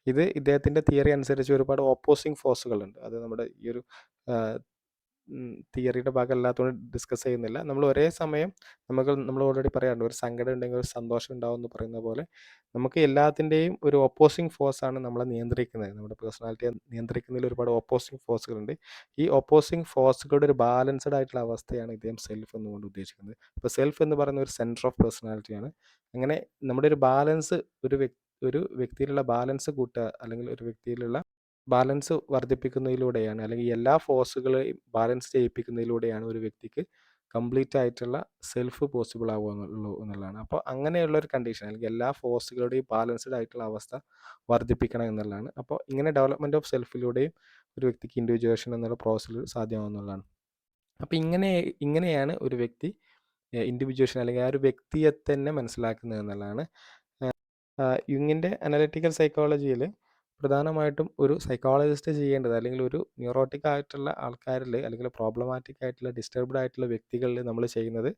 ഇത് ഇദ്ദേഹത്തിൻ്റെ തിയറി അനുസരിച്ച് ഒരുപാട് ഓപ്പോസിങ് ഫോഴ്സുകളുണ്ട്. അത് നമ്മുടെ ഈ ഒരു തിയറിയുടെ ഭാഗമല്ലാത്തതുകൊണ്ട് ഡിസ്കസ് ചെയ്യുന്നില്ല. നമ്മൾ ഒരേ സമയം നമ്മൾ ഓൾറെഡി പറയാറുണ്ട്, ഒരു സങ്കടം ഉണ്ടെങ്കിൽ ഒരു സന്തോഷം ഉണ്ടാവും എന്ന് പറയുന്ന പോലെ നമുക്ക് എല്ലാത്തിൻ്റെയും ഒരു ഓപ്പോസിങ് ഫോഴ്സാണ് നമ്മളെ നിയന്ത്രിക്കുന്നത്. നമ്മുടെ പേഴ്സണാലിറ്റിയെ നിയന്ത്രിക്കുന്നതിൽ ഒരുപാട് ഓപ്പോസിങ് ഫോഴ്സുകളുണ്ട്. ഈ ഓപ്പോസിങ് ഫോഴ്സുകളുടെ ഒരു ബാലൻസ്ഡ് ആയിട്ടുള്ള അവസ്ഥയാണ് ഇദ്ദേഹം സെൽഫ് എന്നുകൊണ്ട് ഉദ്ദേശിക്കുന്നത്. ഇപ്പോൾ സെൽഫ് എന്ന് പറയുന്ന ഒരു സെൻറ്റർ ഓഫ് പേഴ്സണാലിറ്റിയാണ്. അങ്ങനെ നമ്മുടെ ഒരു ബാലൻസ് ഒരു വ്യക്തിയിലുള്ള ബാലൻസ് കൂട്ടുക, അല്ലെങ്കിൽ ഒരു വ്യക്തിയിലുള്ള ബാലൻസ് വർദ്ധിപ്പിക്കുന്നതിലൂടെയാണ്, അല്ലെങ്കിൽ എല്ലാ ഫോഴ്സുകളെയും ബാലൻസ് ചെയ്യിപ്പിക്കുന്നതിലൂടെയാണ് ഒരു വ്യക്തിക്ക് കംപ്ലീറ്റ് ആയിട്ടുള്ള സെൽഫ് പോസിബിൾ ആവുകയുള്ളൂ എന്നുള്ളതാണ്. അപ്പോൾ അങ്ങനെയുള്ള ഒരു കണ്ടീഷൻ, അല്ലെങ്കിൽ എല്ലാ ഫോഴ്സുകളുടെയും ബാലൻസ്ഡ് ആയിട്ടുള്ള അവസ്ഥ വർദ്ധിപ്പിക്കണം എന്നുള്ളതാണ്. അപ്പോൾ ഇങ്ങനെ ഡെവലപ്മെൻറ്റ് ഓഫ് സെൽഫിലൂടെയും ഒരു വ്യക്തിക്ക് ഇൻഡിവിജ്വേഷൻ എന്നുള്ള പ്രോസസ്സിൽ സാധ്യമാവുന്നതാണ്. അപ്പോൾ ഇങ്ങനെയാണ് ഒരു വ്യക്തി ഇൻഡിവിജ്വേഷൻ അല്ലെങ്കിൽ ആ ഒരു വ്യക്തിയെ തന്നെ മനസ്സിലാക്കുന്നത് എന്നുള്ളതാണ്. യുങ്ങിൻ്റെ അനലിറ്റിക്കൽ സൈക്കോളജിയിൽ പ്രധാനമായിട്ടും ഒരു സൈക്കോളജിസ്റ്റ് ചെയ്യേണ്ടത്, അല്ലെങ്കിൽ ഒരു ന്യൂറോട്ടിക് ആയിട്ടുള്ള ആൾക്കാരിൽ, അല്ലെങ്കിൽ പ്രോബ്ലമാറ്റിക് ആയിട്ടുള്ള ഡിസ്റ്റർബ്ഡ് ആയിട്ടുള്ള വ്യക്തികളിൽ നമ്മൾ ചെയ്യുന്നത്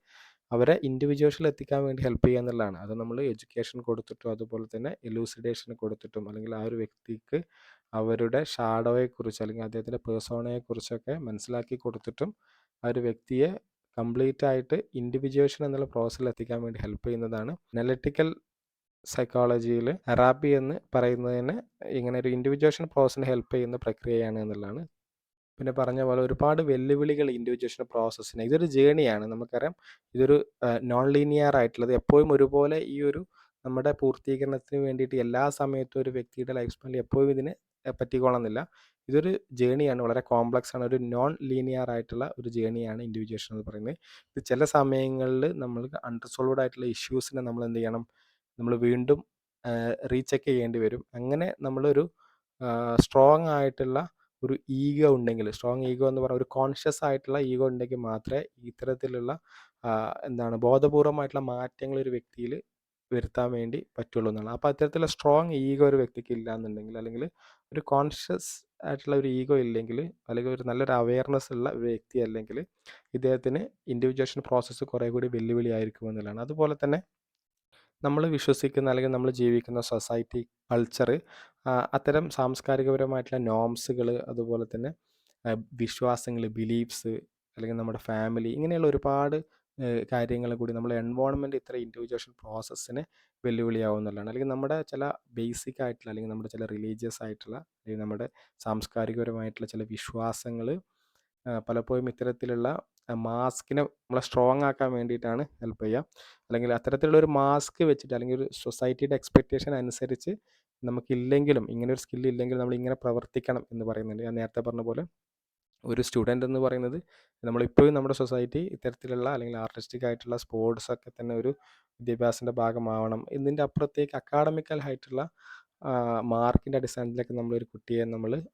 അവരെ ഇൻഡിവിജ്വേഷനിൽ എത്തിക്കാൻ വേണ്ടി ഹെൽപ്പ് ചെയ്യുക എന്നുള്ളതാണ്. അത് നമ്മൾ എഡ്യൂക്കേഷൻ കൊടുത്തിട്ടും അതുപോലെ തന്നെ എലൂസിഡേഷൻ കൊടുത്തിട്ടും, അല്ലെങ്കിൽ ആ ഒരു വ്യക്തിക്ക് അവരുടെ ഷാഡോയെക്കുറിച്ച് അല്ലെങ്കിൽ അദ്ദേഹത്തിൻ്റെ പേഴ്സോണയെക്കുറിച്ചൊക്കെ മനസ്സിലാക്കി കൊടുത്തിട്ടും ആ ഒരു വ്യക്തിയെ കംപ്ലീറ്റ് ആയിട്ട് ഇൻഡിവിജ്വേഷൻ എന്നുള്ള പ്രോസസ്സിൽ എത്തിക്കാൻ വേണ്ടി ഹെൽപ്പ് ചെയ്യുന്നതാണ് അനലിറ്റിക്കൽ സൈക്കോളജിയിൽ തെറാപ്പി എന്ന് പറയുന്നതിന് ഇങ്ങനെ ഒരു ഇൻഡിവിജ്വേഷൻ പ്രോസസ്സിന് ഹെൽപ്പ് ചെയ്യുന്ന പ്രക്രിയയാണ് എന്നുള്ളതാണ്. പിന്നെ പറഞ്ഞ പോലെ ഒരുപാട് വെല്ലുവിളികൾ ഇൻഡിവിജ്വേഷൻ പ്രോസസ്സിന്, ഇതൊരു ജേണിയാണ്. നമുക്കറിയാം, ഇതൊരു നോൺ ലീനിയർ ആയിട്ടുള്ളത് എപ്പോഴും ഒരുപോലെ ഈ ഒരു നമ്മുടെ പൂർത്തീകരണത്തിന് വേണ്ടിയിട്ട് എല്ലാ സമയത്തും ഒരു വ്യക്തിയുടെ ലൈഫ് സ്പാനിൽ എപ്പോഴും ഇതിന് പറ്റിക്കൊള്ളുന്നില്ല. ഇതൊരു ജേണിയാണ്, വളരെ കോംപ്ലക്സ് ആണ്, ഒരു നോൺ ലീനിയർ ആയിട്ടുള്ള ഒരു ജേണിയാണ് ഇൻഡിവിജ്വേഷൻ എന്ന് പറയുന്നത്. ഇത് ചില സമയങ്ങളിൽ നമ്മൾക്ക് അൺറിസോൾവ്ഡ് ആയിട്ടുള്ള ഇഷ്യൂസിനെ നമ്മൾ എന്ത് ചെയ്യണം, നമ്മൾ വീണ്ടും റീചെക്ക് ചെയ്യേണ്ടി വരും. അങ്ങനെ നമ്മളൊരു സ്ട്രോങ് ആയിട്ടുള്ള ഒരു ഈഗോ ഉണ്ടെങ്കിൽ, സ്ട്രോങ് ഈഗോ എന്ന് പറഞ്ഞാൽ ഒരു കോൺഷ്യസ് ആയിട്ടുള്ള ഈഗോ ഉണ്ടെങ്കിൽ മാത്രമേ ഇത്തരത്തിലുള്ള ബോധപൂർവമായിട്ടുള്ള മാറ്റങ്ങൾ ഒരു വ്യക്തിയിൽ വരുത്താൻ വേണ്ടി പറ്റുള്ളൂ എന്നാണ്. അപ്പോൾ അത്തരത്തിലുള്ള സ്ട്രോങ് ഈഗോ ഒരു വ്യക്തിക്ക് ഇല്ല എന്നുണ്ടെങ്കിൽ, അല്ലെങ്കിൽ ഒരു കോൺഷ്യസ് ആയിട്ടുള്ള ഒരു ഈഗോ ഇല്ലെങ്കിൽ, അല്ലെങ്കിൽ ഒരു നല്ലൊരു അവയർനെസ് ഉള്ള ഒരു വ്യക്തി അല്ലെങ്കിൽ ഇദ്ദേഹത്തിന് ഇൻഡിവിജ്വേഷൻ പ്രോസസ്സ് കുറേ കൂടി വെല്ലുവിളിയായിരിക്കും എന്നുള്ളതാണ്. അതുപോലെ തന്നെ നമ്മൾ വിശ്വസിക്കുന്ന അല്ലെങ്കിൽ നമ്മൾ ജീവിക്കുന്ന സൊസൈറ്റി, കൾച്ചർ, അത്തരം സാംസ്കാരികപരമായിട്ടുള്ള നോംസുകൾ, അതുപോലെ തന്നെ വിശ്വാസങ്ങൾ, ബിലീഫ്സ്, അല്ലെങ്കിൽ നമ്മുടെ ഫാമിലി, ഇങ്ങനെയുള്ള ഒരുപാട് കാര്യങ്ങൾ കൂടി നമ്മുടെ എൻവോൺമെൻറ്റ് ഇത്ര ഇൻഡിവിജ്വേഷൻ പ്രോസസ്സിന് വെല്ലുവിളിയാവുന്നതാണ്. അല്ലെങ്കിൽ നമ്മുടെ ചില ബേസിക് ആയിട്ടുള്ള, അല്ലെങ്കിൽ നമ്മുടെ ചില റിലീജിയസ് ആയിട്ടുള്ള, അല്ലെങ്കിൽ നമ്മുടെ സാംസ്കാരികപരമായിട്ടുള്ള ചില വിശ്വാസങ്ങൾ പലപ്പോഴും ഇത്തരത്തിലുള്ള മാസ്കിനെ നമ്മളെ സ്ട്രോങ് ആക്കാൻ വേണ്ടിയിട്ടാണ് ഹെൽപ്പ് ചെയ്യുക. അല്ലെങ്കിൽ അത്തരത്തിലുള്ള ഒരു മാസ്ക് വെച്ചിട്ട്, അല്ലെങ്കിൽ ഒരു സൊസൈറ്റിയുടെ എക്സ്പെക്റ്റേഷൻ അനുസരിച്ച് നമുക്കില്ലെങ്കിലും, ഇങ്ങനെ ഒരു സ്കില്ല് ഇല്ലെങ്കിലും നമ്മൾ ഇങ്ങനെ പ്രവർത്തിക്കണം എന്ന് പറയുന്നുണ്ട്. ഞാൻ നേരത്തെ പറഞ്ഞ പോലെ ഒരു സ്റ്റുഡൻ്റ് എന്ന് പറയുന്നത്, നമ്മളിപ്പോഴും നമ്മുടെ സൊസൈറ്റി ഇത്തരത്തിലുള്ള അല്ലെങ്കിൽ ആർട്ടിസ്റ്റിക് ആയിട്ടുള്ള സ്പോർട്സൊക്കെ തന്നെ ഒരു വിദ്യാഭ്യാസത്തിൻ്റെ ഭാഗമാവണം. ഇതിൻ്റെ അപ്പുറത്തേക്ക് അക്കാഡമിക്കൽ ആയിട്ടുള്ള മാർക്കിൻ്റെ അടിസ്ഥാനത്തിലൊക്കെ നമ്മളൊരു കുട്ടിയെ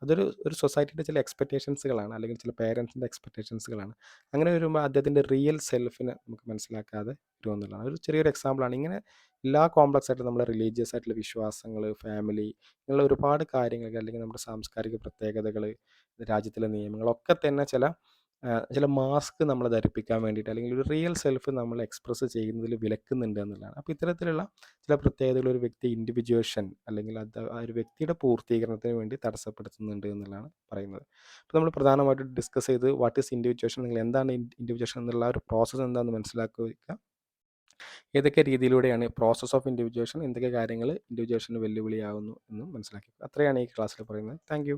അതൊരു സൊസൈറ്റിയുടെ ചില എക്സ്പെക്റ്റേഷൻസുകളാണ്, അല്ലെങ്കിൽ ചില പേരൻസിൻ്റെ എക്സ്പെക്റ്റേഷൻസുകളാണ്. അങ്ങനെ വരുമ്പോൾ അദ്ദേഹത്തിൻ്റെ റിയൽ സെൽഫിനെ നമുക്ക് മനസ്സിലാക്കാതെ വരുമെന്നുള്ളതാണ്. ഒരു ചെറിയൊരു എക്സാമ്പിളാണ്. ഇങ്ങനെ എല്ലാ കോംപ്ലക്സ് ആയിട്ട് നമ്മുടെ റിലീജിയസ് ആയിട്ടുള്ള വിശ്വാസങ്ങൾ, ഫാമിലി, ഇങ്ങനെയുള്ള ഒരുപാട് കാര്യങ്ങൾ, അല്ലെങ്കിൽ നമ്മുടെ സാംസ്കാരിക പ്രത്യേകതകൾ, രാജ്യത്തിലെ നിയമങ്ങളൊക്കെ തന്നെ ചില മാസ്ക് നമ്മളെ ധരിപ്പിക്കാൻ വേണ്ടിയിട്ട്, അല്ലെങ്കിൽ ഒരു റിയൽ സെൽഫ് നമ്മൾ എക്സ്പ്രസ് ചെയ്യുന്നതിൽ വിലക്കുന്നുണ്ട് എന്നുള്ളതാണ്. അപ്പോൾ ഇത്തരത്തിലുള്ള ചില പ്രത്യേകതകൾ ഒരു വ്യക്തി ഇൻഡിവിജ്വേഷൻ, അല്ലെങ്കിൽ അത് ആ ഒരു വ്യക്തിയുടെ പൂർത്തീകരണത്തിന് വേണ്ടി തടസ്സപ്പെടുത്തുന്നുണ്ട് എന്നുള്ളതാണ് പറയുന്നത്. അപ്പോൾ നമ്മൾ പ്രധാനമായിട്ടും ഡിസ്കസ് ചെയ്ത് വാട്ട് ഈസ് ഇൻഡിവിജ്വേഷൻ, അല്ലെങ്കിൽ എന്താണ് ഇൻഡിവിജ്വേഷൻ എന്നുള്ള ഒരു പ്രോസസ്സ് എന്താണെന്ന് മനസ്സിലാക്കുക, ഏതൊക്കെ രീതിയിലൂടെയാണ് പ്രോസസ് ഓഫ് ഇൻഡിവിജ്വേഷൻ, എന്തൊക്കെ കാര്യങ്ങൾ ഇൻഡിവിജ്വേഷന് വെല്ലുവിളിയാകുന്നു എന്നും മനസ്സിലാക്കി. അത്രയാണ് ഈ ക്ലാസ്സിൽ പറയുന്നത്. Thank you.